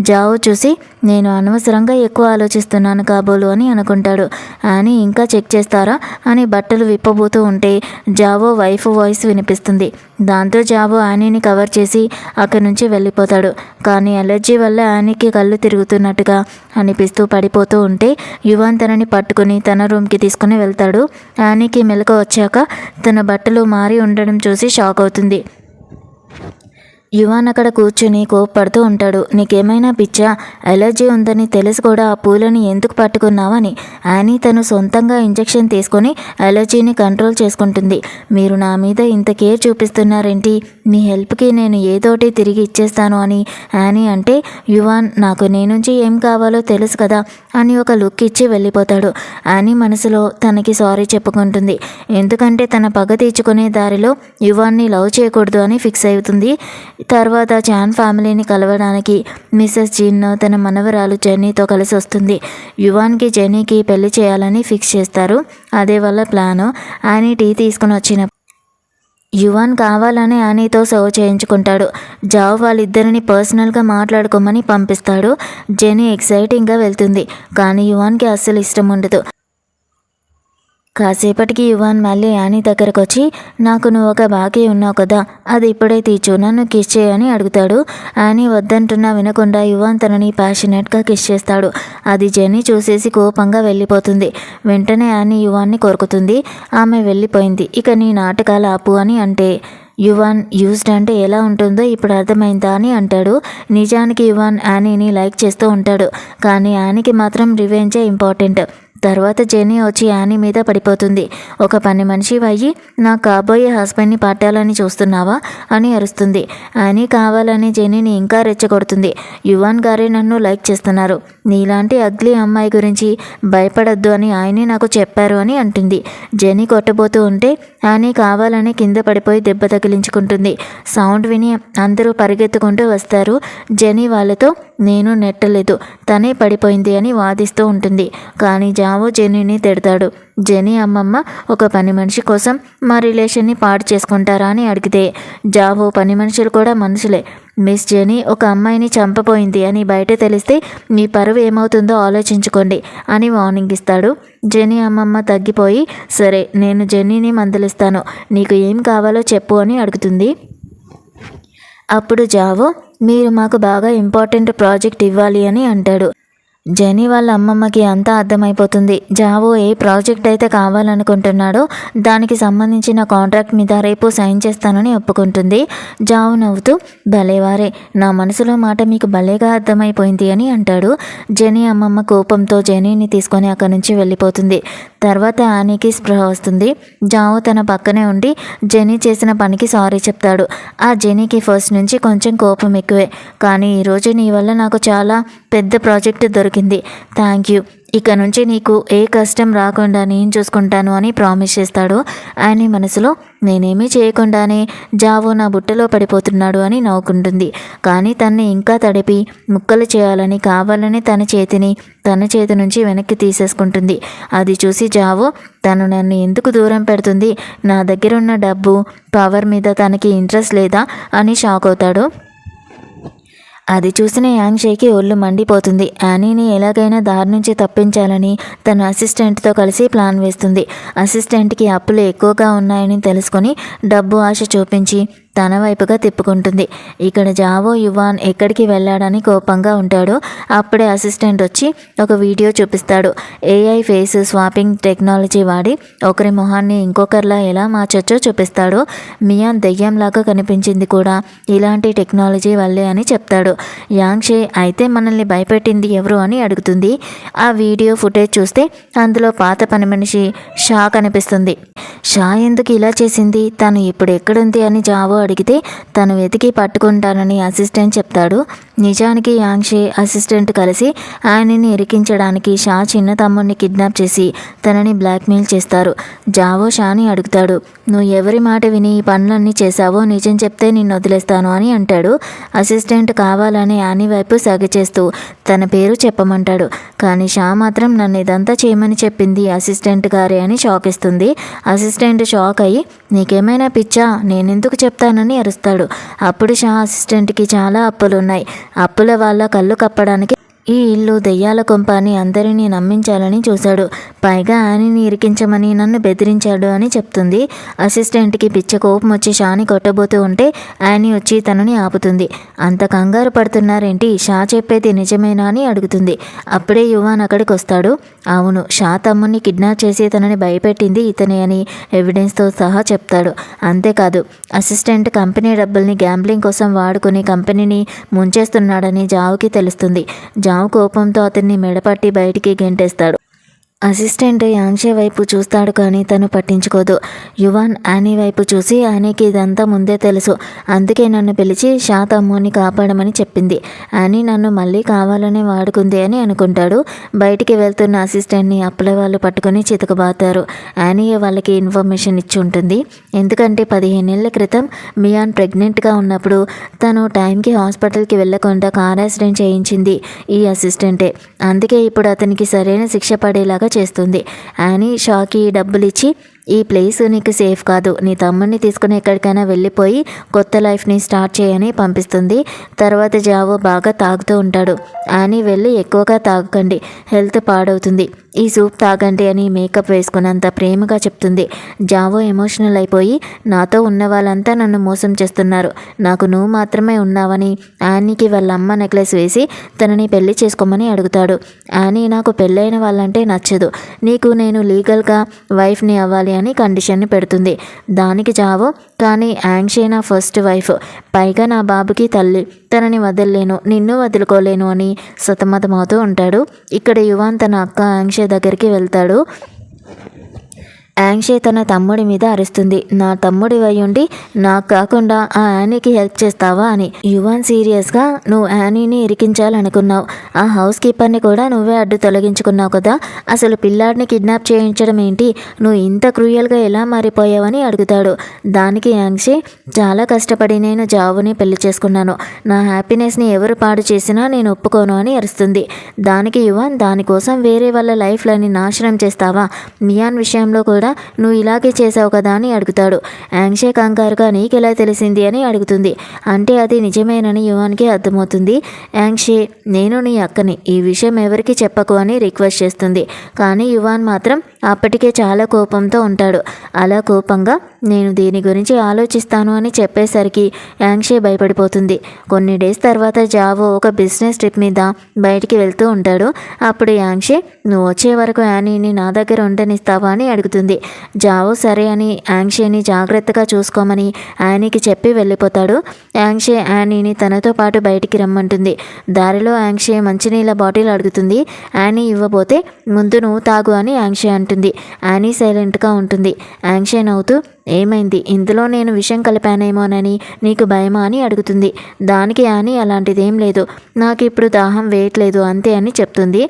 జావో చూసి నేను అనవసరంగా ఎక్కువ ఆలోచిస్తున్నాను కాబోలు అని అనుకుంటాడు. యానీ ఇంకా చెక్ చేస్తారా అని బట్టలు విప్పబోతూ ఉంటే జావో వైఫ్ వాయిస్ వినిపిస్తుంది. దాంతో జావో యానీని కవర్ చేసి అక్కడి నుంచి వెళ్ళిపోతాడు. కానీ అలర్జీ వల్ల యానీకి కళ్ళు తిరుగుతున్నట్టుగా అనిపిస్తూ పడిపోతూ ఉంటే యువాన్ తనని పట్టుకుని తన రూమ్కి తీసుకుని వెళ్తాడు. యానీకి మెలకు వచ్చాక తన బట్టలు మారి ఉండడం చూసి షాక్ అవుతుంది. యువాన్ అక్కడ కూర్చుని కోప్పడుతూ ఉంటాడు. నీకేమైనా పిచ్చా? అలర్జీ ఉందని తెలిసి కూడా ఆ పూలని ఎందుకు పట్టుకున్నావని. యానీ తను సొంతంగా ఇంజెక్షన్ తీసుకొని అలర్జీని కంట్రోల్ చేసుకుంటుంది. మీరు నా మీద ఇంత కేర్ చూపిస్తున్నారేంటి? మీ హెల్ప్కి నేను ఏదోటి తిరిగి ఇచ్చేస్తాను అని యానీ అంటే యువాన్ నాకు నీ నుంచి ఏం కావాలో తెలుసు కదా అని ఒక లుక్ ఇచ్చి వెళ్ళిపోతాడు. యానీ మనసులో తనకి సారీ చెప్పుకుంటుంది. ఎందుకంటే తన పగ తీర్చుకునే దారిలో యువాన్ని లవ్ చేయకూడదు అని ఫిక్స్ అవుతుంది. తర్వాత చాన్ ఫ్యామిలీని కలవడానికి మిసెస్ జిన్ తన మనవరాలు జెన్నీతో కలిసి వస్తుంది. యువాన్కి జెన్నీకి పెళ్లి చేయాలని ఫిక్స్ చేస్తారు. అదే వాళ్ళ ప్లాను. యానీ టీ తీసుకుని వచ్చిన యువాన్ కావాలని యానీతో సర్వ్ చేయించుకుంటాడు. జావ్ వాళ్ళిద్దరిని పర్సనల్గా మాట్లాడుకోమని పంపిస్తాడు. జెన్నీ ఎక్సైటింగ్గా వెళ్తుంది. కానీ యువాన్కి అస్సలు ఇష్టం ఉండదు. కాసేపటికి యువాన్ మళ్ళీ యానీ దగ్గరకు వచ్చి నాకు నువ్వు ఒక బాకీ ఉన్నావు కదా, అది ఇప్పుడే తీర్చు, నన్ను కిస్ చేయని అడుగుతాడు. యానీ వద్దంటున్నా వినకుండా యువాన్ తనని ప్యాషనేట్గా కిస్ చేస్తాడు. అది జెన్నీ చూసేసి కోపంగా వెళ్ళిపోతుంది. వెంటనే యానీ యువాన్ని కొరుకుతుంది. ఆమె వెళ్ళిపోయింది. ఇక నీ నాటకాలు ఆపు అని అంటే యువాన్ యూజ్డ్ అంటే ఎలా ఉంటుందో ఇప్పుడు అర్థమైందా అని అంటాడు. నిజానికి యువాన్ యానీని లైక్ చేస్తూ ఉంటాడు. కానీ యానీకి మాత్రం రివెంజే ఇంపార్టెంట్. తర్వాత జెన్నీ వచ్చి యానీ మీద పడిపోతుంది. ఒక పని మనిషి అయ్యి నా కాబోయే హస్బెండ్ని పట్టాలని చూస్తున్నావా అని అరుస్తుంది. యానీ కావాలని జెన్నీని ఇంకా రెచ్చగొడుతుంది. యువాన్ గారే నన్ను లైక్ చేస్తున్నారు, నీలాంటి అగ్లీ అమ్మాయి గురించి భయపడొద్దు అని ఆయనే నాకు చెప్పారు అని అంటుంది. జెన్నీ కొట్టబోతూ ఉంటే యానీ కావాలని కింద పడిపోయి దెబ్బ తగిలించుకుంటుంది. సౌండ్ విని అందరూ పరిగెత్తుకుంటూ వస్తారు. జెన్నీ వాళ్ళతో నేను నెట్టలేదు, తనే పడిపోయింది అని వాదిస్తూ ఉంటుంది. కానీ జావో జెన్నీని తిడతాడు. జెన్నీ అమ్మమ్మ ఒక పని మనిషి కోసం మా రిలేషన్ని పాడు చేసుకుంటారా అని అడిగితే జావో పని మనుషులు కూడా మనుషులే, మిస్ జెనీ ఒక అమ్మాయిని చంపపోయింది అని బయట తెలిస్తే మీ పరువు ఏమవుతుందో ఆలోచించుకోండి అని వార్నింగ్ ఇస్తాడు. జెనీ అమ్మమ్మ తగ్గిపోయి సరే నేను జెన్నీని మందలిస్తాను, నీకు ఏం కావాలో చెప్పు అని అడుగుతుంది. అప్పుడు జావో మీరు మాకు బాగా ఇంపార్టెంట్ ప్రాజెక్ట్ ఇవ్వాలి అని అంటాడు. జెనీ వాళ్ళ అమ్మమ్మకి అంతా అర్థమైపోతుంది. జావో ఏ ప్రాజెక్ట్ అయితే కావాలనుకుంటున్నాడో దానికి సంబంధించిన కాంట్రాక్ట్ మీద రేపు సైన్ చేస్తానని ఒప్పుకుంటుంది. జావో నవ్వుతూ భలేవారే, నా మనసులో మాట మీకు భలేగా అర్థమైపోయింది అని అంటాడు. జెనీ అమ్మమ్మ కోపంతో జెనీని తీసుకొని అక్కడి నుంచి వెళ్ళిపోతుంది. తర్వాత యానీకి స్పృహ వస్తుంది. జావో తన పక్కనే ఉండి జెనీ చేసిన పనికి సారీ చెప్తాడు. ఆ జెనీకి ఫస్ట్ నుంచి కొంచెం కోపం ఎక్కువే. కానీ ఈరోజు నీ వల్ల నాకు చాలా పెద్ద ప్రాజెక్ట్ దొరికింది, థ్యాంక్ యూ, ఇక నుంచి నీకు ఏ కష్టం రాకుండా నేను చూసుకుంటాను అని ప్రామిస్ చేస్తాడు. ఆయన మనసులో నేనేమీ చేయకుండానే జావో నా బుట్టలో పడిపోతున్నాడు అని నవ్వుకుంటుంది. కానీ తన్ని ఇంకా తడిపి ముక్కలు చేయాలని కావాలని తన చేతి నుంచి వెనక్కి తీసేసుకుంటుంది. అది చూసి జావో తను నన్ను ఎందుకు దూరం పెడుతుంది, నా దగ్గర ఉన్న డబ్బు పవర్ మీద తనకి ఇంట్రెస్ట్ లేదా అని షాక్ అవుతాడు. అది చూసిన యాంగ్షేకి ఒళ్ళు మండిపోతుంది. యానీని ఎలాగైనా దారి నుంచి తప్పించాలని తన అసిస్టెంట్తో కలిసి ప్లాన్ వేస్తుంది. అసిస్టెంట్కి అప్పులు ఎక్కువగా ఉన్నాయని తెలుసుకొని డబ్బు ఆశ చూపించి తన వైపుగా తిప్పుకుంటుంది. ఇక్కడ జావో యువాన్ ఎక్కడికి వెళ్ళాడని కోపంగా ఉంటాడు. అప్పుడే అసిస్టెంట్ వచ్చి ఒక వీడియో చూపిస్తాడు. ఏఐ ఫేస్ స్వాపింగ్ టెక్నాలజీ వాడి ఒకరి మొహాన్ని ఇంకొకరిలా ఎలా మార్చొచ్చో చూపిస్తాడు. మియాన్ దెయ్యంలాగా కనిపించింది కూడా ఇలాంటి టెక్నాలజీ వల్లే అని చెప్తాడు. యాంగ్షే అయితే మనల్ని భయపెట్టింది ఎవరు అని అడుగుతుంది. ఆ వీడియో ఫుటేజ్ చూస్తే అందులో పాత పని మనిషి షా కనిపిస్తుంది. షా ఎందుకు ఇలా చేసింది, తను ఇప్పుడు ఎక్కడుంది అని జావో అడిగితే తను వెతికి పట్టుకుంటానని అసిస్టెంట్ చెప్తాడు. నిజానికి యాంగ్షే అసిస్టెంట్ కలిసి ఆయనని ఇరికించడానికి షా చిన్న తమ్ముడిని కిడ్నాప్ చేసి తనని బ్లాక్మెయిల్ చేస్తారు. జావో షాని అడుగుతాడు, నువ్వు ఎవరి మాట విని ఈ పనులన్నీ చేశావో నిజం చెప్తే నిన్ను వదిలేస్తాను అని అంటాడు. అసిస్టెంట్ కావాలని యానీ వైపు చేస్తూ తన పేరు చెప్పమంటాడు. కానీ షా మాత్రం నన్ను ఇదంతా చేయమని చెప్పింది అసిస్టెంట్ గారే అని షాక్ ఇస్తుంది. అసిస్టెంట్ షాక్ అయ్యి నీకేమైనా పిచ్చా, నేనెందుకు చెప్తానని అరుస్తాడు. అప్పుడు షా అసిస్టెంట్కి చాలా అప్పులున్నాయి, అప్పుల వాళ్ళ కళ్ళు కప్పడానికి ఈ ఇల్లు దెయ్యాల కొంప అని అందరినీ నమ్మించాలని చూశాడు. పైగా యానీని ఇరికించమని నన్ను బెదిరించాడు అని చెప్తుంది. అసిస్టెంట్కి పిచ్చ కోపం వచ్చి షాని కొట్టబోతూ ఉంటే యానీ వచ్చి తనని ఆపుతుంది. అంత కంగారు పడుతున్నారేంటి, షా చెప్పేది నిజమేనా అని అడుగుతుంది. అప్పుడే యువాన్ అక్కడికి వస్తాడు. అవును, షా తమ్ముడిని కిడ్నాప్ చేసి తనని భయపెట్టింది ఇతనే అని ఎవిడెన్స్తో సహా చెప్తాడు. అంతేకాదు అసిస్టెంట్ కంపెనీ డబ్బుల్ని గ్యాంబ్లింగ్ కోసం వాడుకుని కంపెనీని ముంచేస్తున్నాడని జావుకి తెలుస్తుంది. జావు కోపంతో అతన్ని మెడపట్టి బయటికి గెంటేస్తాడు. అసిస్టెంట్ యాంగ్షే వైపు చూస్తాడు కానీ తను పట్టించుకోదు. యువాన్ యానీ వైపు చూసి యానీకి ఇదంతా ముందే తెలుసు, అందుకే నన్ను పిలిచి షా తమ్ముని కాపాడమని చెప్పింది. యానీ నన్ను మళ్ళీ కావాలనే వాడుకుంది అని అనుకుంటాడు. బయటికి వెళ్తున్న అసిస్టెంట్ని అప్పుల వాళ్ళు పట్టుకుని చితకబాతారు. యానీ వాళ్ళకి ఇన్ఫర్మేషన్ ఇచ్చి ఉంటుంది. ఎందుకంటే 15 ఏళ్ల క్రితం మియాన్ ప్రెగ్నెంట్గా ఉన్నప్పుడు తను టైంకి హాస్పిటల్కి వెళ్లకుండా కార్ యాక్సిడెంట్ చేయించింది ఈ అసిస్టెంటే. అందుకే ఇప్పుడు అతనికి సరైన శిక్ష పడేలాగా చేస్తుంది. యానీ షాకి డబ్బులు ఇచ్చి ఈ ప్లేస్ నీకు సేఫ్ కాదు, నీ తమ్ముడిని తీసుకుని ఎక్కడికైనా వెళ్ళిపోయి కొత్త లైఫ్ని స్టార్ట్ చేయని పంపిస్తుంది. తర్వాత జావో బాగా తాగుతూ ఉంటాడు. యానీ వెళ్ళి ఎక్కువగా తాగకండి, హెల్త్ పాడవుతుంది, ఈ సూప్ తాగండి అని మేకప్ వేసుకున్నంత ప్రేమగా చెప్తుంది. జావో ఎమోషనల్ అయిపోయి నాతో ఉన్న వాళ్ళంతా నన్ను మోసం చేస్తున్నారు, నాకు నువ్వు మాత్రమే ఉన్నావని యానీకి వాళ్ళ అమ్మ నెక్లెస్ వేసి తనని పెళ్లి చేసుకోమని అడుగుతాడు. యానీ నాకు పెళ్ళైన వాళ్ళంటే నచ్చదు, నీకు నేను లీగల్గా వైఫ్ని అవ్వాలి అని కండిషన్ని పెడుతుంది. దానికి జావో కానీ యాంగ్షే నా ఫస్ట్ వైఫ్, పైగా నా బాబుకి తల్లి, తనని వదలలేను, నిన్ను వదులుకోలేను అని సతమతమవుతూ ఉంటాడు. ఇక్కడ యువాన్ తన అక్క యాంగ్షే దగ్గరికి వెళ్తాడు. యాంగ్షే తన తమ్ముడి మీద అరుస్తుంది, నా తమ్ముడి అయ్యుండి నాకు కాకుండా ఆ యానీకి హెల్ప్ చేస్తావా అని. యువాన్ సీరియస్గా, నువ్వు యానీని ఇరికించాలనుకున్నావు, ఆ హౌస్ కీపర్ని కూడా నువ్వే అడ్డు తొలగించుకున్నావు కదా, అసలు పిల్లాడిని కిడ్నాప్ చేయించడం ఏంటి, నువ్వు ఇంత క్రూయల్గా ఎలా మారిపోయావని అడుగుతాడు. దానికి యాంగ్షే, చాలా కష్టపడి నేను జావుని పెళ్లి చేసుకున్నాను, నా హ్యాపీనెస్ని ఎవరు పాడు చేసినా నేను ఒప్పుకోను అని అరుస్తుంది. దానికి యువాన్, దానికోసం వేరే వాళ్ళ లైఫ్లని నాశనం చేస్తావా, మియాన్ విషయంలో కూడా నువ్వు ఇలాగే చేసావు కదా అని అడుగుతాడు. యాంగ్షే కంగారుగా నీకెలా తెలిసింది అని అడుగుతుంది. అంటే అది నిజమేనని యువాన్కి అర్థమవుతుంది. యాంగ్షే, నేను నీ అక్కని, ఈ విషయం ఎవరికి చెప్పకు అని రిక్వెస్ట్ చేస్తుంది. కానీ యువాన్ మాత్రం అప్పటికే చాలా కోపంతో ఉంటాడు. అలా కోపంగా నేను దీని గురించి ఆలోచిస్తాను అని చెప్పేసరికి యాంగ్షే భయపడిపోతుంది. కొన్ని డేస్ తర్వాత జావో ఒక బిజినెస్ ట్రిప్ మీద బయటికి వెళ్తూ ఉంటాడు. అప్పుడు యాంగ్షే, నువ్వు వచ్చే వరకు యానీని నా దగ్గర ఉండనిస్తావా అని అడుగుతుంది. జావో సరే అని యాంగ్షేని జాగ్రత్తగా చూసుకోమని యానీకి చెప్పి వెళ్ళిపోతాడు. యాంగ్షే యానీని తనతో పాటు బయటికి రమ్మంటుంది. దారిలో యాంగ్షే మంచినీళ్ళ బాటిల్ అడుగుతుంది. యానీ ఇవ్వబోతే ముందు నువ్వు తాగు అని యాంగ్షే అంటుంది. యానీ సైలెంట్గా ఉంటుంది. యాంగ్షే నవ్వుతూ, ఏమైంది, ఇందులో నేను విషం కలిపానేమోనని నీకు భయమా అని అడుగుతుంది. దానికి యానీ అలాంటిదేం లేదు, నాకు ఇప్పుడు దాహం వేయట్లేదు అంతే అని చెప్తుంది.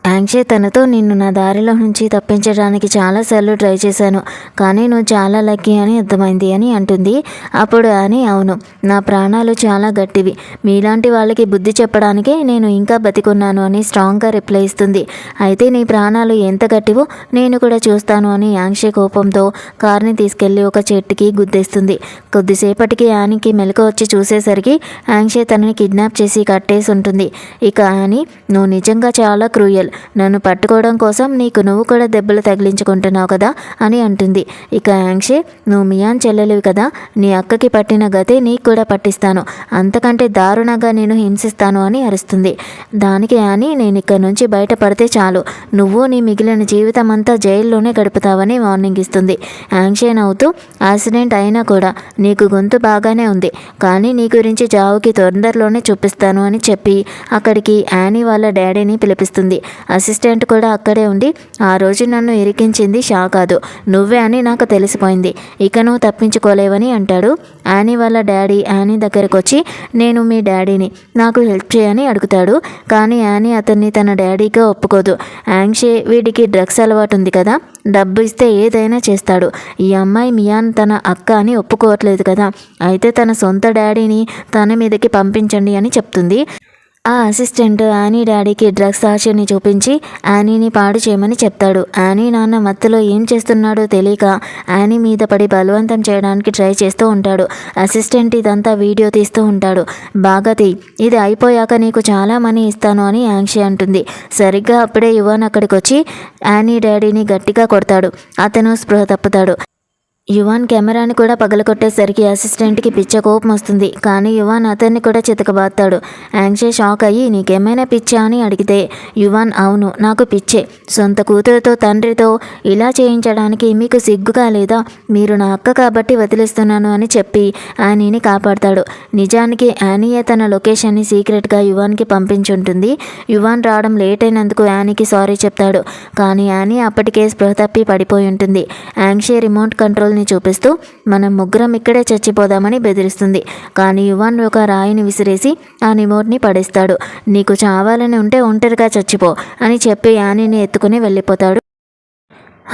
యాంగ్షే తనతో, నిన్ను నా దారిలో నుంచి తప్పించడానికి చాలాసార్లు ట్రై చేశాను, కానీ నువ్వు చాలా లక్కీ అని అర్థమైంది అని అంటుంది. అప్పుడు యానీ, అవును, నా ప్రాణాలు చాలా గట్టివి, మీలాంటి వాళ్ళకి బుద్ధి చెప్పడానికే నేను ఇంకా బతికున్నాను అని స్ట్రాంగ్గా రిప్లై ఇస్తుంది. అయితే నీ ప్రాణాలు ఎంత గట్టివో నేను కూడా చూస్తాను అని యాంగ్షే కోపంతో కార్ని తీసుకెళ్లి ఒక చెట్టుకి గుద్దేస్తుంది. కొద్దిసేపటికి యానీకి మెలకు వచ్చి చూసేసరికి యాంగ్షే తనని కిడ్నాప్ చేసి కట్టేసి ఉంటుంది. ఇక యానీ, నువ్వు నిజంగా చాలా క్రూయల్, నన్ను పట్టుకోవడం కోసం నువ్వు కూడా దెబ్బలు తగిలించుకుంటున్నావు కదా అని అంటుంది. ఇక యాంగ్షే, నువ్వు మియాన్ చెల్లెలివి కదా, నీ అక్కకి పట్టిన గతే నీకు కూడా పట్టిస్తాను, అంతకంటే దారుణంగా నేను హింసిస్తాను అని అరుస్తుంది. దానికి యానీ, నేను ఇక్కడ నుంచి బయటపడితే చాలు, నువ్వు నీ మిగిలిన జీవితం అంతా జైల్లోనే గడుపుతావని వార్నింగ్ ఇస్తుంది. యాంగ్షే నవ్వుతూ, యాక్సిడెంట్ అయినా కూడా నీకు గొంతు బాగానే ఉంది, కానీ నీ గురించి జావుకి తొందరలోనే చూపిస్తాను అని చెప్పి అక్కడికి యానీ వాళ్ళ డాడీని పిలిపిస్తుంది. అసిస్టెంట్ కూడా అక్కడే ఉండి, ఆ రోజు నన్ను ఇరికించింది షా కాదు, నువ్వే అని నాకు తెలిసిపోయింది, ఇక నువ్వు తప్పించుకోలేవని అంటాడు. యానీ వాళ్ళ డాడీ యానీ దగ్గరకు వచ్చి, నేను మీ డాడీని, నాకు హెల్ప్ చేయని అడుగుతాడు. కానీ యానీ అతన్ని తన డాడీగా ఒప్పుకోదు. యాంగ్షే, వీడికి డ్రగ్స్ అలవాటు ఉంది కదా, డబ్బు ఇస్తే ఏదైనా చేస్తాడు, ఈ అమ్మాయి మియాన్ తన అక్క అని ఒప్పుకోవట్లేదు కదా, అయితే తన సొంత డాడీని తన మీదకి పంపించండి అని చెప్తుంది. ఆ అసిస్టెంట్ యానీ డాడీకి డ్రగ్స్ ఆశని చూపించి యానీని పాడు చేయమని చెప్తాడు. యానీ నాన్న మత్తులో ఏం చేస్తున్నాడో తెలియక యానీ మీద పడి బలవంతం చేయడానికి ట్రై చేస్తూ ఉంటాడు. అసిస్టెంట్ ఇదంతా వీడియో తీస్తూ ఉంటాడు. బాగా తీ, ఇది అయిపోయాక నీకు చాలా మనీ ఇస్తాను అని యాంగ్షే అంటుంది. సరిగ్గా అప్పుడే యువన్ అక్కడికి వచ్చి యానీ డాడీని గట్టిగా కొడతాడు. అతను స్పృహ తప్పుతాడు. యువాన్ కెమెరాని కూడా పగలగొట్టేసరికి అసిస్టెంట్కి పిచ్చ కోపం వస్తుంది. కానీ యువాన్ అతన్ని కూడా చితకబాస్తాడు. యాంగ్షే షాక్ అయ్యి, నీకేమైనా పిచ్చా అని అడిగితే యువాన్, అవును నాకు పిచ్చే, సొంత కూతురుతో తండ్రితో ఇలా చేయించడానికి మీకు సిగ్గుగా లేదా, మీరు నా అక్క కాబట్టి వదిలేస్తున్నాను అని చెప్పి యానీని కాపాడతాడు. నిజానికి యానీయే తన లొకేషన్ని సీక్రెట్గా యువాన్కి పంపించుంటుంది. యువాన్ రావడం లేట్ అయినందుకు యానీకి సారీ చెప్తాడు. కానీ యానీ అప్పటికే స్పృహ తప్పి పడిపోయి ఉంటుంది. యాంగ్షే రిమోట్ కంట్రోల్ చూపిస్తూ మనం ముగ్గురం ఇక్కడే చచ్చిపోదామని బెదిరిస్తుంది. కానీ యువాన్ ఒక రాయిని విసిరేసి ఆ రిమోట్ని పడేస్తాడు. నీకు చావాలని ఉంటే ఒంటరిగా చచ్చిపో అని చెప్పి యానీని ఎత్తుకుని వెళ్ళిపోతాడు.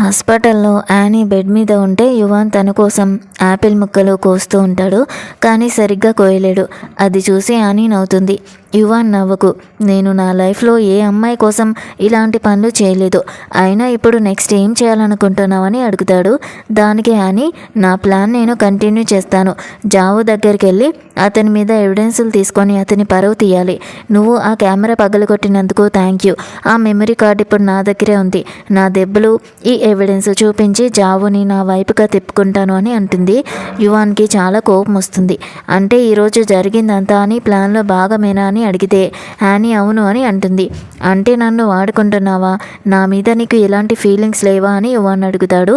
హాస్పిటల్లో యానీ బెడ్ మీద ఉంటే యువాన్ తన కోసం యాపిల్ ముక్కలు కోస్తూ ఉంటాడు. కానీ సరిగ్గా కోయలేడు. అది చూసి యానీ నవ్వుతుంది. యువాన్, నవ్వకు, నేను నా లైఫ్లో ఏ అమ్మాయి కోసం ఇలాంటి పనులు చేయలేదు, అయినా ఇప్పుడు నెక్స్ట్ ఏం చేయాలనుకుంటున్నావని అడుగుతాడు. దానికి యానీ, నా ప్లాన్ నేను కంటిన్యూ చేస్తాను, జావు దగ్గరికి వెళ్ళి అతని మీద ఎవిడెన్సులు తీసుకొని అతని పరువు తీయాలి, నువ్వు ఆ కెమెరా పగలగొట్టినందుకు థ్యాంక్ యూ, ఆ మెమరీ కార్డ్ ఇప్పుడు నా దగ్గరే ఉంది, నా దెబ్బలు ఈ ఎవిడెన్స్ చూపించి జావుని నా వైపుగా తిప్పుకుంటాను అని అంటుంది. యువాన్కి చాలా కోపం వస్తుంది. అంటే ఈరోజు జరిగిందంతా అని ప్లాన్లో భాగమేనా అని అడిగితే యానీ అవును అని అంటుంది. అంటే నన్ను వాడుకుంటున్నావా, నా మీద నీకు ఎలాంటి ఫీలింగ్స్ లేవా అని యువాన్ అడుగుతాడు.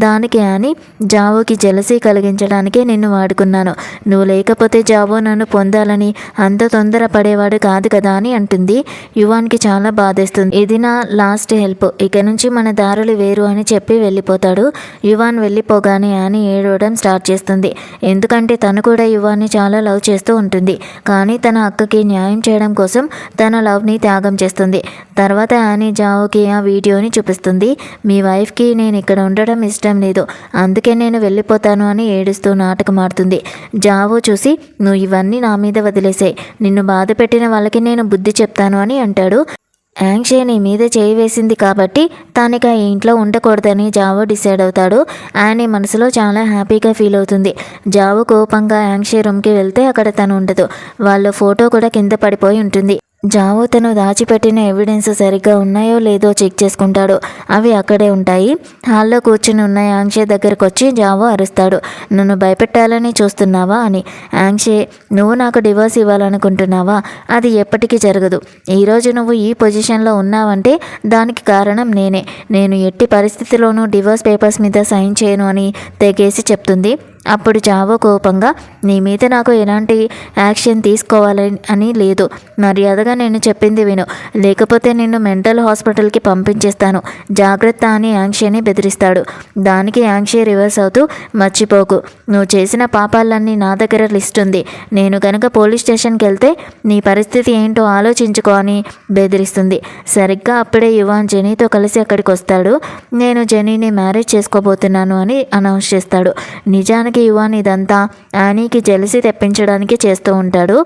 దానికి యానీ, జావుకి జెలసీ కలిగించడానికే నిన్ను వాడుకున్నాను, నువ్వు లేకపోతే జావో నన్ను పొందాలని అంత తొందర పడేవాడు కాదు కదా అని అంటుంది. యువాన్కి చాలా బాధేస్తుంది. ఇది నా లాస్ట్ హెల్ప్, ఇక నుంచి మన దారులు వేరు అని చెప్పి వెళ్ళిపోతాడు. యువాన్ వెళ్ళిపోగానే యానీ ఏడవడం స్టార్ట్ చేస్తుంది. ఎందుకంటే తను కూడా యువాన్ని చాలా లవ్ చేస్తూ ఉంటుంది. కానీ తన అక్కకి న్యాయం చేయడం కోసం తన లవ్ని త్యాగం చేస్తుంది. తర్వాత యానీ జావుకి ఆ వీడియోని చూపిస్తుంది. మీ వైఫ్కి నేను ఇక్కడ ఉండడం ఇష్టం లేదు, అందుకే నేను వెళ్ళిపోతాను అని ఏడుస్తూ నాటకం ఆడుతుంది. జావు చూసి, నువ్వు ఇవన్నీ నా మీద వదిలేసే, నిన్ను బాధ పెట్టిన వాళ్ళకి నేను బుద్ధి చెప్తాను అని అంటాడు. యాంగ్షే నీ మీద చేయి వేసింది కాబట్టి తానిక ఈ ఇంట్లో ఉండకూడదని జావో డిసైడ్ అవుతాడు. యానీ మనసులో చాలా హ్యాపీగా ఫీల్ అవుతుంది. జావో కోపంగా యాంగ్షే రూమ్కి వెళ్తే అక్కడ తను ఉండదు. వాళ్ళ ఫోటో కూడా కింద పడిపోయి ఉంటుంది. జావో తను దాచిపెట్టిన ఎవిడెన్స్ సరిగ్గా ఉన్నాయో లేదో చెక్ చేసుకుంటాడు. అవి అక్కడే ఉంటాయి. హాల్లో కూర్చుని ఉన్న యాంగ్షే దగ్గరకు వచ్చి జావో అరుస్తాడు, నన్ను భయపెట్టాలని చూస్తున్నావా అని. యాంగ్షే, నువ్వు నాకు డివోర్స్ ఇవ్వాలనుకుంటున్నావా, అది ఎప్పటికీ జరగదు, ఈరోజు నువ్వు ఈ పొజిషన్లో ఉన్నావంటే దానికి కారణం నేనే, నేను ఎట్టి పరిస్థితిలోనూ డివోర్స్ పేపర్స్ మీద సైన్ చేయను అని తెగేసి చెప్తుంది. అప్పుడు జావో కోపంగా, నీ మీద నాకు ఎలాంటి యాక్షన్ తీసుకోవాలని అని లేదు, మర్యాదగా నేను చెప్పింది విను, లేకపోతే నిన్ను మెంటల్ హాస్పిటల్కి పంపించేస్తాను, జాగ్రత్త అని యాంగ్షేని బెదిరిస్తాడు. దానికి యాంగ్షే రివర్స్ అవుతూ, మర్చిపోకు, నువ్వు చేసిన పాపాలన్నీ నా దగ్గర లిస్ట్ ఉంది, నేను కనుక పోలీస్ స్టేషన్కి వెళ్తే నీ పరిస్థితి ఏంటో ఆలోచించుకో అని బెదిరిస్తుంది. సరిగ్గా అప్పుడే యువాన్ జెనీతో కలిసి అక్కడికి వస్తాడు. నేను జెనీని మ్యారేజ్ చేసుకోబోతున్నాను అని అనౌన్స్ చేస్తాడు. నిజానికి యువాన్ ఇదంతా యానీకి జెలసీ తెప్పించడానికి చేస్తూ ఉంటాడు.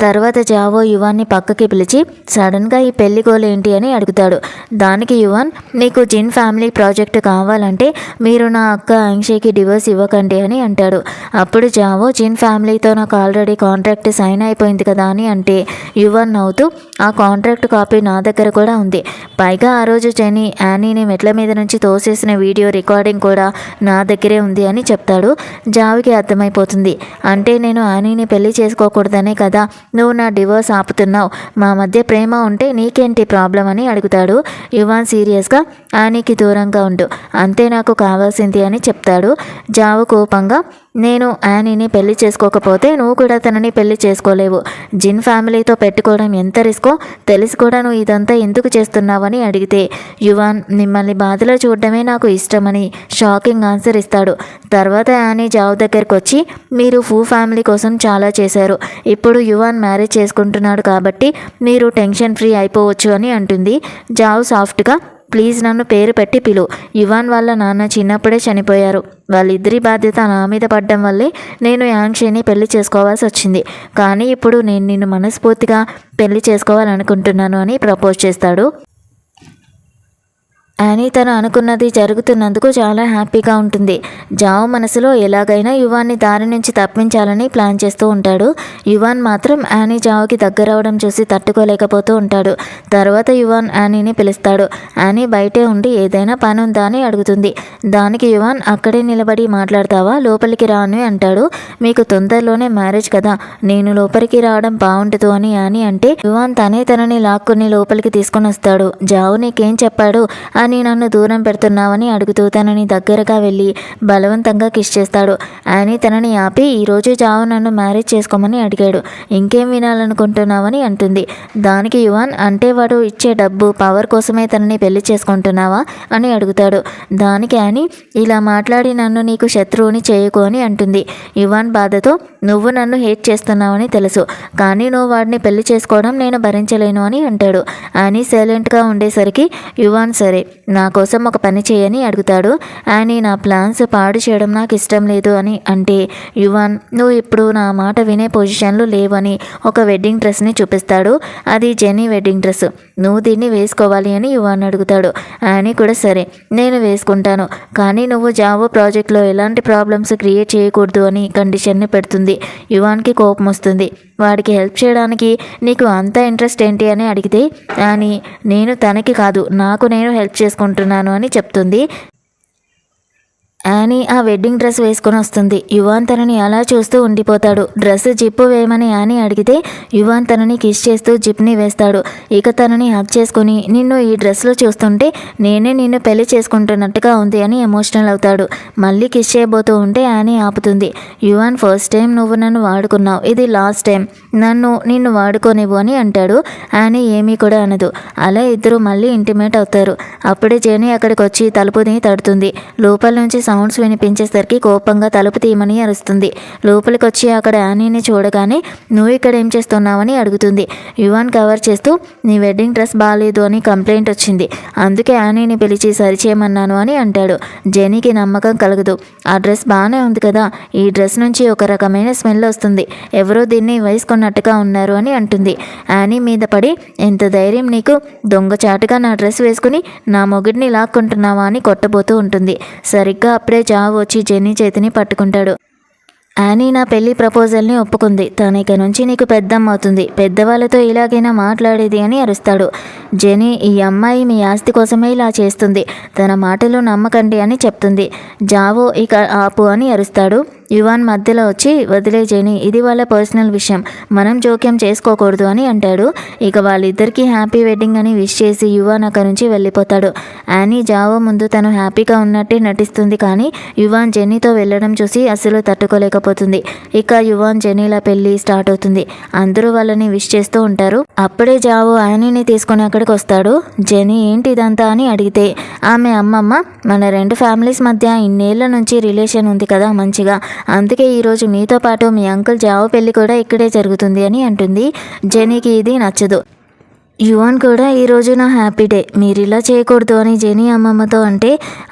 తర్వాత జావో యువాన్ని పక్కకి పిలిచి సడన్గా ఈ పెళ్లి గోల్ ఏంటి అని అడుగుతాడు. దానికి యువాన్, మీకు జిన్ ఫ్యామిలీ ప్రాజెక్ట్ కావాలంటే మీరు నా అక్క ఆంక్షకి డివోర్స్ ఇవ్వకండి అని అంటాడు. అప్పుడు జావో, జిన్ ఫ్యామిలీతో నాకు ఆల్రెడీ కాంట్రాక్ట్ సైన్ అయిపోయింది కదా అని అంటే యువాన్ నవ్వుతూ, ఆ కాంట్రాక్ట్ కాపీ నా దగ్గర కూడా ఉంది. పైగా ఆ రోజు జెనీ యానీని మెట్ల మీద నుంచి తోసేసిన వీడియో రికార్డింగ్ కూడా నా దగ్గరే ఉంది అని చెప్తాడు. జావుకి అర్థమైపోతుంది. అంటే నేను యానీని పెళ్లి చేసుకోకూడదనే కదా నువ్వు నా డివోర్స్ ఆపుతున్నావు. మా మధ్య ప్రేమ ఉంటే నీకేంటి ప్రాబ్లం అని అడుగుతాడు. యువాన్ సీరియస్గా, యానీకి దూరంగా ఉండు, అంతే నాకు కావాల్సింది అని చెప్తాడు. జావు కోపంగా, నేను యానీని పెళ్లి చేసుకోకపోతే నువ్వు కూడా తనని పెళ్లి చేసుకోలేవు. జిన్ ఫ్యామిలీతో పెట్టుకోవడం ఎంత రిస్కో తెలిసి కూడా నువ్వు ఇదంతా ఎందుకు చేస్తున్నావని అడిగితే యువాన్, మిమ్మల్ని బాధలో చూడడమే నాకు ఇష్టమని షాకింగ్ ఆన్సర్ ఇస్తాడు. తర్వాత యానీ జావ్ దగ్గరకు వచ్చి, మీరు ఫూ ఫ్యామిలీ కోసం చాలా చేశారు, ఇప్పుడు యువాన్ మ్యారేజ్ చేసుకుంటున్నాడు కాబట్టి మీరు టెన్షన్ ఫ్రీ అయిపోవచ్చు అని అంటుంది. జావ్ సాఫ్ట్గా, ప్లీజ్ నన్ను పేరు పెట్టి పిలు. యువాన్ వాళ్ళ నాన్న చిన్నప్పుడే చనిపోయారు. వాళ్ళిద్దరి బాధ్యత నా మీద పడడం వల్లే నేను యాంక్షని పెళ్లి చేసుకోవాల్సి వచ్చింది. కానీ ఇప్పుడు నేను నిన్ను మనస్ఫూర్తిగా పెళ్లి చేసుకోవాలనుకుంటున్నాను అని ప్రపోజ్ చేస్తాడు. యానీ తను అనుకున్నది జరుగుతున్నందుకు చాలా హ్యాపీగా ఉంటుంది. జావ్ మనసులో ఎలాగైనా యువాన్ని దారి నుంచి తప్పించాలని ప్లాన్ చేస్తూ ఉంటాడు. యువాన్ మాత్రం యానీ జావ్కి దగ్గరవడం చూసి తట్టుకోలేకపోతూ ఉంటాడు. తర్వాత యువాన్ యానీని పిలుస్తాడు. యానీ బయటే ఉండి ఏదైనా పని ఉందా అని అడుగుతుంది. దానికి యువాన్, అక్కడే నిలబడి మాట్లాడతావా, లోపలికి రాను అంటాడు. మీకు తొందరలోనే మ్యారేజ్ కదా, నేను లోపలికి రావడం బాగుండదు అని యానీ అంటే యువాన్ తనే తనని లాక్కుని లోపలికి తీసుకొని వస్తాడు. జావ్ నీకేం చెప్పాడు అని నన్ను దూరం పెడుతున్నావని అడుగుతూ తనని దగ్గరగా వెళ్ళి బలవంతంగా కిస్ చేస్తాడు. యానీ తనని ఆపి, ఈరోజు జావు నన్ను మ్యారేజ్ చేసుకోమని అడిగాడు, ఇంకేం వినాలనుకుంటున్నావని అంటుంది. దానికి యువాన్, అంటే వాడు ఇచ్చే డబ్బు పవర్ కోసమే తనని పెళ్లి చేసుకుంటున్నావా అని అడుగుతాడు. దానికి యానీ, ఇలా మాట్లాడి నన్ను నీకు శత్రువుని చేయకు అని అంటుంది. యువాన్ బాధతో, నువ్వు నన్ను హేట్ చేస్తున్నావని తెలుసు, కానీ నువ్వు వాడిని పెళ్లి చేసుకోవడం నేను భరించలేను అని అంటాడు. యానీ సైలెంట్గా ఉండేసరికి యువాన్, సరే నా కోసం ఒక పని చేయని అడుగుతాడు. యానీ, నా ప్లాన్స్ పాడు చేయడం నాకు ఇష్టం లేదు అని అంటే యువాన్, నువ్వు ఇప్పుడు నా మాట వినే పొజిషన్లో లేవని ఒక వెడ్డింగ్ డ్రెస్ని చూపిస్తాడు. అది జెనీ వెడ్డింగ్ డ్రెస్, నువ్వు దీన్ని వేసుకోవాలి అని యువాన్ అడుగుతాడు. యానీ కూడా సరే నేను వేసుకుంటాను, కానీ నువ్వు జావో ప్రాజెక్ట్లో ఎలాంటి ప్రాబ్లమ్స్ క్రియేట్ చేయకూడదు అని కండిషన్ని పెడుతుంది. యువాన్కి కోపం వస్తుంది. వాడికి హెల్ప్ చేయడానికి నీకు అంత ఇంట్రెస్ట్ ఏంటి అని అడిగితే యానీ, నేను తనకి కాదు నాకు నేను హెల్ప్ చేసుకుంటున్నాను అని చెప్తుంది. యానీ ఆ వెడ్డింగ్ డ్రెస్ వేసుకొని వస్తుంది. యువాన్ తనని అలా చూస్తూ ఉండిపోతాడు. డ్రెస్ జిప్పు వేయమని యానీ అడిగితే యువాన్ తనని కిస్ చేస్తూ జిప్ని వేస్తాడు. ఇక తనని హక్ చేసుకుని, నిన్ను ఈ డ్రెస్లో చూస్తుంటే నేనే నిన్ను పెళ్లి చేసుకుంటున్నట్టుగా ఉంది అని ఎమోషనల్ అవుతాడు. మళ్ళీ కిస్ చేయబోతూ ఉంటే యానీ ఆపుతుంది. యువాన్, ఫస్ట్ టైం నువ్వు నన్ను వాడుకున్నావు, ఇది లాస్ట్ టైం, నిన్ను వాడుకోనివ్వు అని అంటాడు. యానీ ఏమీ కూడా అనదు. అలా ఇద్దరు మళ్ళీ ఇంటిమేట్ అవుతారు. అప్పుడే జెనీ అక్కడికి వచ్చి తలుపుని తడుతుంది. లోపల నుంచి సౌండ్స్ వినిపించేసరికి కోపంగా తలుపు తీయమని అరుస్తుంది. లోపలికి వచ్చి అక్కడ యానీని చూడగానే, నువ్వు ఇక్కడ ఏం చేస్తున్నావని అడుగుతుంది. యువాన్ కవర్ చేస్తూ, నీ వెడ్డింగ్ డ్రెస్ బాగాలేదు అని కంప్లైంట్ వచ్చింది, అందుకే యానీని పిలిచి సరిచేయమన్నాను అని అంటాడు. జెనీకి నమ్మకం కలగదు. ఆ డ్రెస్ బాగానే ఉంది కదా, ఈ డ్రెస్ నుంచి ఒక రకమైన స్మెల్ వస్తుంది, ఎవరో దీన్ని వేసుకున్నట్టుగా ఉన్నారు అని అంటుంది. యానీ మీద పడి, ఎంత ధైర్యం నీకు, దొంగచాటుగా నా డ్రెస్ వేసుకుని నా మొగుడిని లాక్కుంటున్నావా అని కొట్టబోతూ ఉంటుంది. సరిగ్గా అప్పుడే జావ్ వచ్చి జెన్నీ చేతిని పట్టుకుంటాడు. యానీ నా పెళ్లి ప్రపోజల్ని ఒప్పుకుంది, తన ఇక నుంచి నీకు పెద్దమ్మ అవుతుంది, పెద్దవాళ్ళతో ఇలాగైనా మాట్లాడేది అని అరుస్తాడు. జెనీ, ఈ అమ్మాయి మీ ఆస్తి కోసమే ఇలా చేస్తుంది, తన మాటలు నమ్మకండి అని చెప్తుంది. జావో, ఇక ఆపు అని అరుస్తాడు. యువాన్ మధ్యలో వచ్చి, వదిలే జెనీ, ఇది వాళ్ళ పర్సనల్ విషయం, మనం జోక్యం చేసుకోకూడదు అని అంటాడు. ఇక వాళ్ళిద్దరికీ హ్యాపీ వెడ్డింగ్ అని విష్ చేసి యువాన్ అక్కడి నుంచి వెళ్ళిపోతాడు. యానీ జావో ముందు తను హ్యాపీగా ఉన్నట్టే నటిస్తుంది, కానీ యువాన్ జెన్నీతో వెళ్ళడం చూసి అసలు తట్టుకోలేకపోతుంది. ఇక యువాన్ జెన్నీల పెళ్లి స్టార్ట్ అవుతుంది. అందరూ వాళ్ళని విష్ చేస్తూ ఉంటారు. అప్పుడే జావో యానీని తీసుకుని అక్కడికి వస్తాడు. జెనీ, ఏంటి ఇదంతా అని అడిగితే ఆమె అమ్మమ్మ, మన రెండు ఫ్యామిలీస్ మధ్య ఇన్నేళ్ల నుంచి రిలేషన్ ఉంది కదా మంచిగా, అందుకే ఈరోజు మీతో పాటు మీ అంకుల్ జావో పెళ్లి కూడా ఇక్కడే జరుగుతుంది అని అంటుంది. జెనీకి ఇది నచ్చదు. యువన్ కూడా ఈరోజు నా హ్యాపీ డే, మీరు ఇలా చేయకూడదు అని జెనీ అమ్మమ్మతో అంటే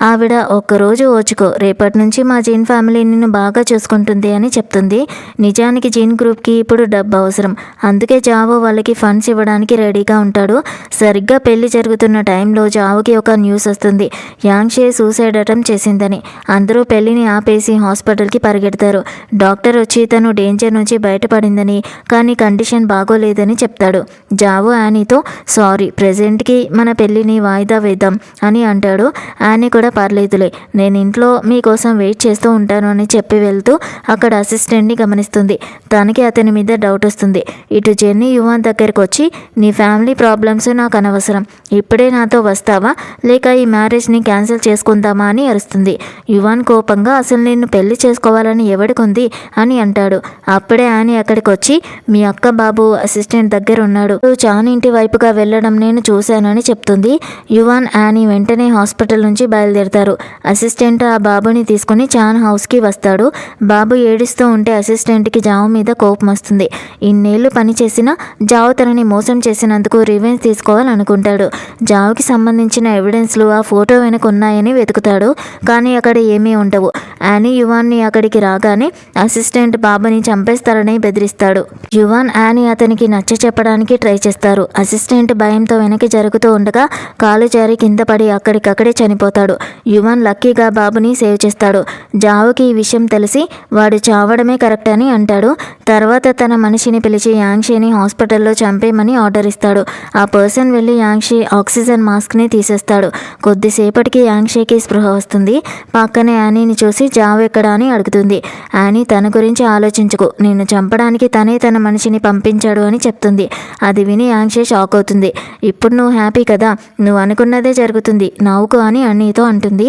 ఆవిడ ఒక్కరోజు ఓచుకో, రేపటి నుంచి మా జీన్ ఫ్యామిలీ నిన్ను బాగా చూసుకుంటుంది అని చెప్తుంది. నిజానికి జీన్ గ్రూప్కి ఇప్పుడు డబ్బు అవసరం, అందుకే జావో వాళ్ళకి ఫండ్స్ ఇవ్వడానికి రెడీగా ఉంటాడు. సరిగ్గా పెళ్లి జరుగుతున్న టైంలో జావోకి ఒక న్యూస్ వస్తుంది, యాంగ్షే సూసైడ్ అటెంప్ట్ చేసిందని. అందరూ పెళ్లిని ఆపేసి హాస్పిటల్కి పరిగెడతారు. డాక్టర్ వచ్చి తను డేంజర్ నుంచి బయటపడిందని, కానీ కండిషన్ బాగోలేదని చెప్తాడు. జావో యానీతో సారీ, ప్రెజెంట్కి మన పెళ్ళిని వాయిదా వేద్దాం అని అంటాడు. యానీ కూడా పర్లేదులే, నేను ఇంట్లో మీకోసం వెయిట్ చేస్తూ ఉంటాను అని చెప్పి వెళ్తూ అక్కడ అసిస్టెంట్ని గమనిస్తుంది. తనకి అతని మీద డౌట్ వస్తుంది. ఇటు జెన్నీ యువాన్ దగ్గరకు వచ్చి నీ ఫ్యామిలీ ప్రాబ్లమ్స్ నాకు అనవసరం, ఇప్పుడే నాతో వస్తావా లేక ఈ మ్యారేజ్ని క్యాన్సిల్ చేసుకుందామా అని అరుస్తుంది. యువాన్ కోపంగా అసలు నిన్ను పెళ్లి చేసుకోవాలని ఎవడికుంది అని అంటాడు. అప్పుడే యానీ అక్కడికి వచ్చి మీ అక్క బాబు అసిస్టెంట్ దగ్గర ఉన్నాడు, చాన్ ఇంటి వైపుగా వెళ్ళడం నేను చూశానని చెప్తుంది. యువాన్ యానీ వెంటనే హాస్పిటల్ నుంచి బయలుదేరతారు. అసిస్టెంట్ ఆ బాబుని తీసుకుని చాన్ హౌస్కి వస్తాడు. బాబు ఏడుస్తూ ఉంటే అసిస్టెంట్కి జావు మీద కోపం వస్తుంది. ఇన్నేళ్లు పనిచేసినా జావు తనని మోసం చేసినందుకు రివెంజ్ తీసుకోవాలనుకుంటాడు. జావుకి సంబంధించిన ఎవిడెన్స్లు ఆ ఫోటో వెనక ఉన్నాయని వెతుకుతాడు, కానీ అక్కడ ఏమీ ఉండవు. యానీ యువాన్ని అక్కడికి రాగానే అసిస్టెంట్ బాబుని చంపేస్తారని బెదిరిస్తాడు. యువాన్ యానీ అతనికి నచ్చ చెప్పడానికి ట్రై చేస్తారు. అసిస్టెంట్ భయంతో వెనక్కి జరుగుతూ ఉండగా కాలు జారి కింద పడి అక్కడికక్కడే చనిపోతాడు. యువన్ లక్కీగా బాబుని సేవ్ చేస్తాడు. జావుకి ఈ విషయం తెలిసి వాడు చావడమే కరెక్ట్ అని అంటాడు. తర్వాత తన మనిషిని పిలిచి యాంగ్షీని హాస్పిటల్లో చంపేయమని ఆర్డర్ ఇస్తాడు. ఆ పర్సన్ వెళ్ళి యాంగ్షీ ఆక్సిజన్ మాస్క్ని తీసేస్తాడు. కొద్దిసేపటికి యాంగ్షీకి స్పృహ వస్తుంది. పక్కనే యానీని చూసి జావు ఎక్కడా అని అడుగుతుంది. యానీ తన గురించి ఆలోచించుకో, నిన్ను చంపడానికి తనే తన మనిషిని పంపించాడు అని చెప్తుంది. అది విని యాంగ్షీ షాక్ అవుతుంది. ఇప్పుడు నువ్వు హ్యాపీ కదా, నువ్వు అనుకున్నదే జరుగుతుంది, నవ్వుకో అని అన్నీతో అంటుంది.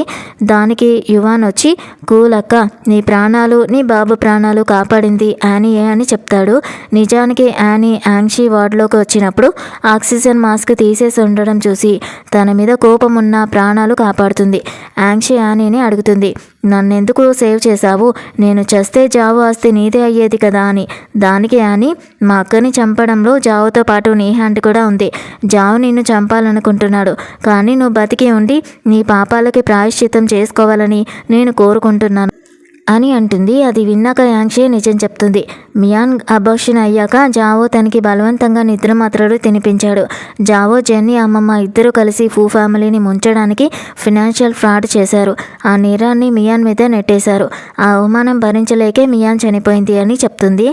దానికి యువాన్ వచ్చి కూల్ అక్క, నీ ప్రాణాలు నీ బాబు ప్రాణాలు కాపాడింది యానీయే అని చెప్తాడు. నిజానికి యానీ యాంగ్షీ వార్డులోకి వచ్చినప్పుడు ఆక్సిజన్ మాస్క్ తీసేసి ఉండడం చూసి తన మీద కోపం ఉన్న ప్రాణాలు కాపాడుతుంది. యాంగ్షీ యానీని అడుగుతుంది, నన్నెందుకు సేవ్ చేశావు, నేను చస్తే జావు ఆస్తి నీదే అయ్యేది కదా అని. దానికి యానీ, మా అక్కని చంపడంలో జావుతో పాటు నీ హ్యాండ్ కూడా ఉంది. జావు నిన్ను చంపాలనుకుంటున్నాడు, కానీ నువ్వు బతికి ఉండి నీ పాపాలకి ప్రాయశ్చిత్తం చేసుకోవాలని నేను కోరుకుంటున్నాను అని అంటుంది. అది విన్నాక యాంగ్షీ నిజం చెప్తుంది. మియాన్ అబార్షన్ అయ్యాక జావో తనకి బలవంతంగా నిద్ర మాత్రలు తినిపించాడు. జావో జెన్నీ అమ్మమ్మ ఇద్దరు కలిసి ఫూ ఫ్యామిలీని ముంచడానికి ఫినాన్షియల్ ఫ్రాడ్ చేశారు. ఆ నేరాన్ని మియాన్ మీద నెట్టేశారు. ఆ అవమానం భరించలేకే మియాన్ చనిపోయింది అని చెప్తుంది.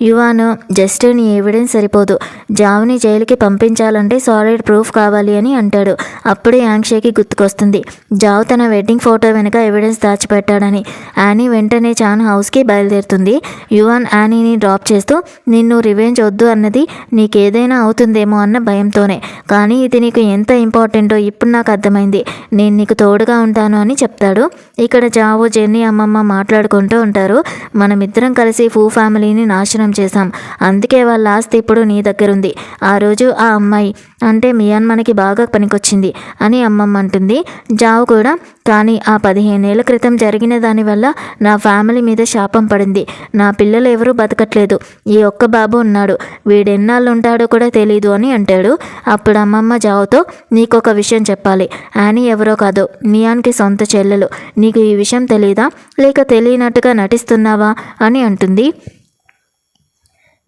యువాన్ జస్ట్ నీ ఎవిడెన్స్ సరిపోదు, జావుని జైలుకి పంపించాలంటే సాలిడ్ ప్రూఫ్ కావాలి అని అంటాడు. అప్పుడే యాంగ్షీకి గుర్తుకొస్తుంది జావు తన వెడ్డింగ్ ఫోటో వెనుక ఎవిడెన్స్ దాచిపెట్టాడని. యానీ వెంటనే చాన్ హౌస్కి బయలుదేరుతుంది. యువాన్ యానీని డ్రాప్ చేస్తూ నిన్ను రివెంజ్ వద్దు అన్నది నీకేదైనా అవుతుందేమో అన్న భయంతోనే, కానీ ఇది నీకు ఎంత ఇంపార్టెంటో ఇప్పుడు నాకు అర్థమైంది, నేను నీకు తోడుగా ఉంటాను అని చెప్తాడు. ఇక్కడ జావో జెన్నీ అమ్మమ్మ మాట్లాడుకుంటూ ఉంటారు. మనమిద్దరం కలిసి ఫూ ఫ్యామిలీని నాశనం చేశాం, అందుకే వాళ్ళ ఆస్తి ఇప్పుడు నీ దగ్గర ఉంది. ఆ రోజు ఆ అమ్మాయి అంటే మియాన్ మనకి బాగా పనికొచ్చింది అని అమ్మమ్మ అంటుంది. జావు కూడా, కానీ ఆ 15 ఏళ్ల క్రితం జరిగిన దానివల్ల నా ఫ్యామిలీ మీద శాపం పడింది. నా పిల్లలు ఎవరూ బతకట్లేదు, ఈ ఒక్క బాబు ఉన్నాడు, వీడెన్నాళ్ళు ఉంటాడో కూడా తెలీదు అని అంటాడు. అప్పుడు అమ్మమ్మ జావుతో, నీకొక విషయం చెప్పాలి, యానీ ఎవరో కాదు, మియాన్కి సొంత చెల్లెలు, నీకు ఈ విషయం తెలీదా లేక తెలియనట్టుగా నటిస్తున్నావా అని అంటుంది.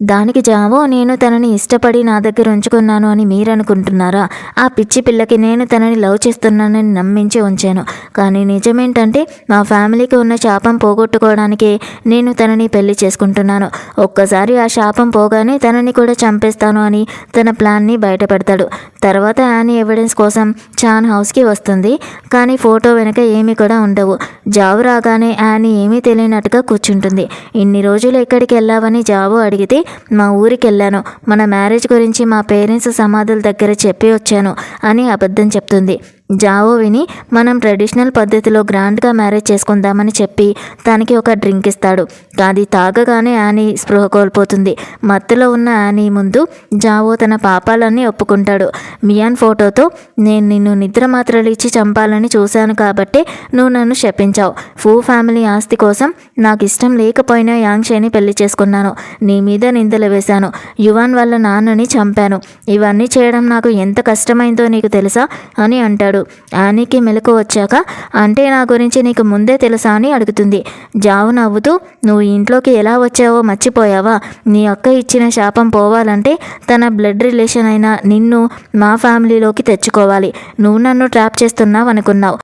దానికి జావో, నేను తనని ఇష్టపడి నా దగ్గర ఉంచుకున్నాను అని మీరనుకుంటున్నారా? ఆ పిచ్చి పిల్లకి నేను తనని లవ్ చేస్తున్నానని నమ్మించి ఉంచాను, కానీ నిజమేంటంటే మా ఫ్యామిలీకి ఉన్న శాపం పోగొట్టుకోవడానికే నేను తనని పెళ్లి చేసుకుంటున్నాను. ఒక్కసారి ఆ శాపం పోగానే తనని కూడా చంపేస్తాను అని తన ప్లాన్ని బయటపెడతాడు. తర్వాత యానీ ఎవిడెన్స్ కోసం చాన్ హౌస్కి వస్తుంది, కానీ ఫోటో వెనక ఏమీ కూడా ఉండవు. జావు రాగానే యానీ ఏమీ తెలియనట్టుగా కూర్చుంటుంది. ఇన్ని రోజులు ఎక్కడికి వెళ్ళావని జావో అడిగితే, మా ఊరికి వెళ్ళాను, మన మ్యారేజ్ గురించి మా పేరెంట్స్ సమాధుల దగ్గర చెప్పి వచ్చాను అని అబద్ధం చెప్తుంది. జావో విని మనం ట్రెడిషనల్ పద్ధతిలో గ్రాండ్గా మ్యారేజ్ చేసుకుందామని చెప్పి తనకి ఒక డ్రింక్ ఇస్తాడు. అది తాగగానే యానీ స్పృహ కోల్పోతుంది. మత్తులో ఉన్న యానీ ముందు జావో తన పాపాలన్నీ ఒప్పుకుంటాడు. మియాన్ ఫోటోతో నేను నిన్ను నిద్ర మాత్రలు ఇచ్చి చంపాలని చూశాను కాబట్టే నువ్వు నన్ను శపించావు. ఫూ ఫ్యామిలీ ఆస్తి కోసం నాకు ఇష్టం లేకపోయినా యాంగ్షేని పెళ్లి చేసుకున్నాను. నీ మీద నిందలు వేశాను. యువాన్ వాళ్ళ నాన్నని చంపాను. ఇవన్నీ చేయడం నాకు ఎంత కష్టమైందో నీకు తెలుసా అని అంటాడు. యానీకి మెలకు వచ్చాక అంటే నా గురించి నీకు ముందే తెలుసా అని అడుగుతుంది. జావు నవ్వుతూ నువ్వు ఇంట్లోకి ఎలా వచ్చావో మర్చిపోయావా? నీ అక్క ఇచ్చిన శాపం పోవాలంటే తన బ్లడ్ రిలేషన్ అయిన నిన్ను మా ఫ్యామిలీలోకి తెచ్చుకోవాలి. నువ్వు నన్ను ట్రాప్ చేస్తున్నావు అనుకున్నావు,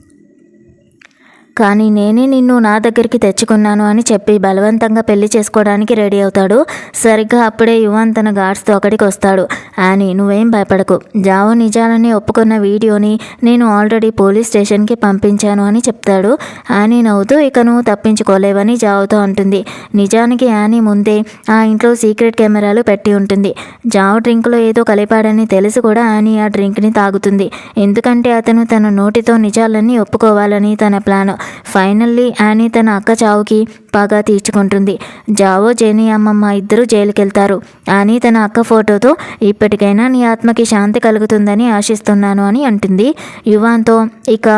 కానీ నేనే నిన్ను నా దగ్గరికి తెచ్చుకున్నాను అని చెప్పి బలవంతంగా పెళ్లి చేసుకోవడానికి రెడీ అవుతాడు. సరిగ్గా అప్పుడే యువాన్ తన గార్డ్స్తో అక్కడికి వస్తాడు. యానీ నువ్వేం భయపడకు, జావో నిజాలని ఒప్పుకున్న వీడియోని నేను ఆల్రెడీ పోలీస్ స్టేషన్కి పంపించాను అని చెప్తాడు. యానీ నవ్వుతూ ఇక నువ్వు తప్పించుకోలేవని జావోతో అంటుంది. నిజానికి యానీ ముందే ఆ ఇంట్లో సీక్రెట్ కెమెరాలు పెట్టి ఉంటుంది. జావో డ్రింక్లో ఏదో కలిపాడని తెలిసి కూడా యానీ ఆ డ్రింక్ని తాగుతుంది. ఎందుకంటే అతను తన నోటితో నిజాలన్నీ ఒప్పుకోవాలని తన ప్లాన్. ఫైనల్లీ యానీ తన అక్క చావుకి పగ తీర్చుకుంటుంది. జావో జెనీ అమ్మమ్మ ఇద్దరు జైలుకి వెళ్తారు. యానీ తన అక్క ఫోటోతో ఇప్పటికైనా నీ ఆత్మకి శాంతి కలుగుతుందని ఆశిస్తున్నాను అని అంటుంది. యువాన్తో ఇక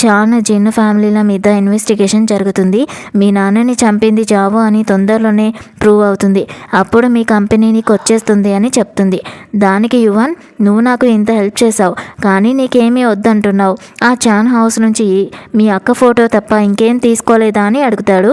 చాలా జిన్ ఫ్యామిలీల మీద ఇన్వెస్టిగేషన్ జరుగుతుంది. మీ నాన్నని చంపింది జావో అని తొందరలోనే ప్రూవ్ అవుతుంది. అప్పుడు మీ కంపెనీ నీకు వచ్చేస్తుంది అని చెప్తుంది. దానికి యువాన్ నువ్వు నాకు ఇంత హెల్ప్ చేశావు, కానీ నీకేమీ వద్దంటున్నావు. ఆ చాన్ హౌస్ నుంచి మీ అక్క ఫోటో తప్ప ఇంకేం తీసుకోలేదా అని అడుగుతాడు.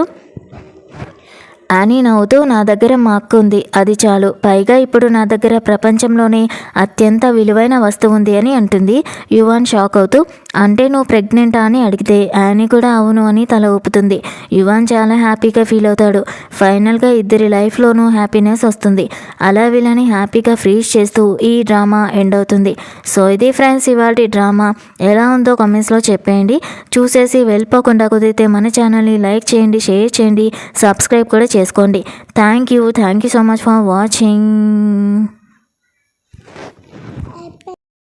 యానీ నవ్వుతూ నా దగ్గర మా అక్క ఉంది, అది చాలు. పైగా ఇప్పుడు నా దగ్గర ప్రపంచంలోనే అత్యంత విలువైన వస్తువు ఉంది అని అంటుంది. యువాన్ షాక్ అవుతూ అంటే నువ్వు ప్రెగ్నెంటా అని అడిగితే యానీ కూడా అవును అని తల ఊపుతుంది. యువాన్ చాలా హ్యాపీగా ఫీల్ అవుతాడు. ఫైనల్గా ఇద్దరి లైఫ్లోనూ హ్యాపీనెస్ వస్తుంది. అలా వీళ్ళని హ్యాపీగా ఫ్రీజ్ చేస్తూ ఈ డ్రామా ఎండ్ అవుతుంది. సో ఇది ఫ్రెండ్స్ ఇవాల్టి డ్రామా. ఎలా ఉందో కామెంట్స్లో చెప్పేయండి. చూసేసి వెళ్ళిపోకుండా కుదిరితే మన ఛానల్ని లైక్ చేయండి, షేర్ చేయండి, సబ్స్క్రైబ్ కూడా చేసుకోండి. Thank you so much for watching.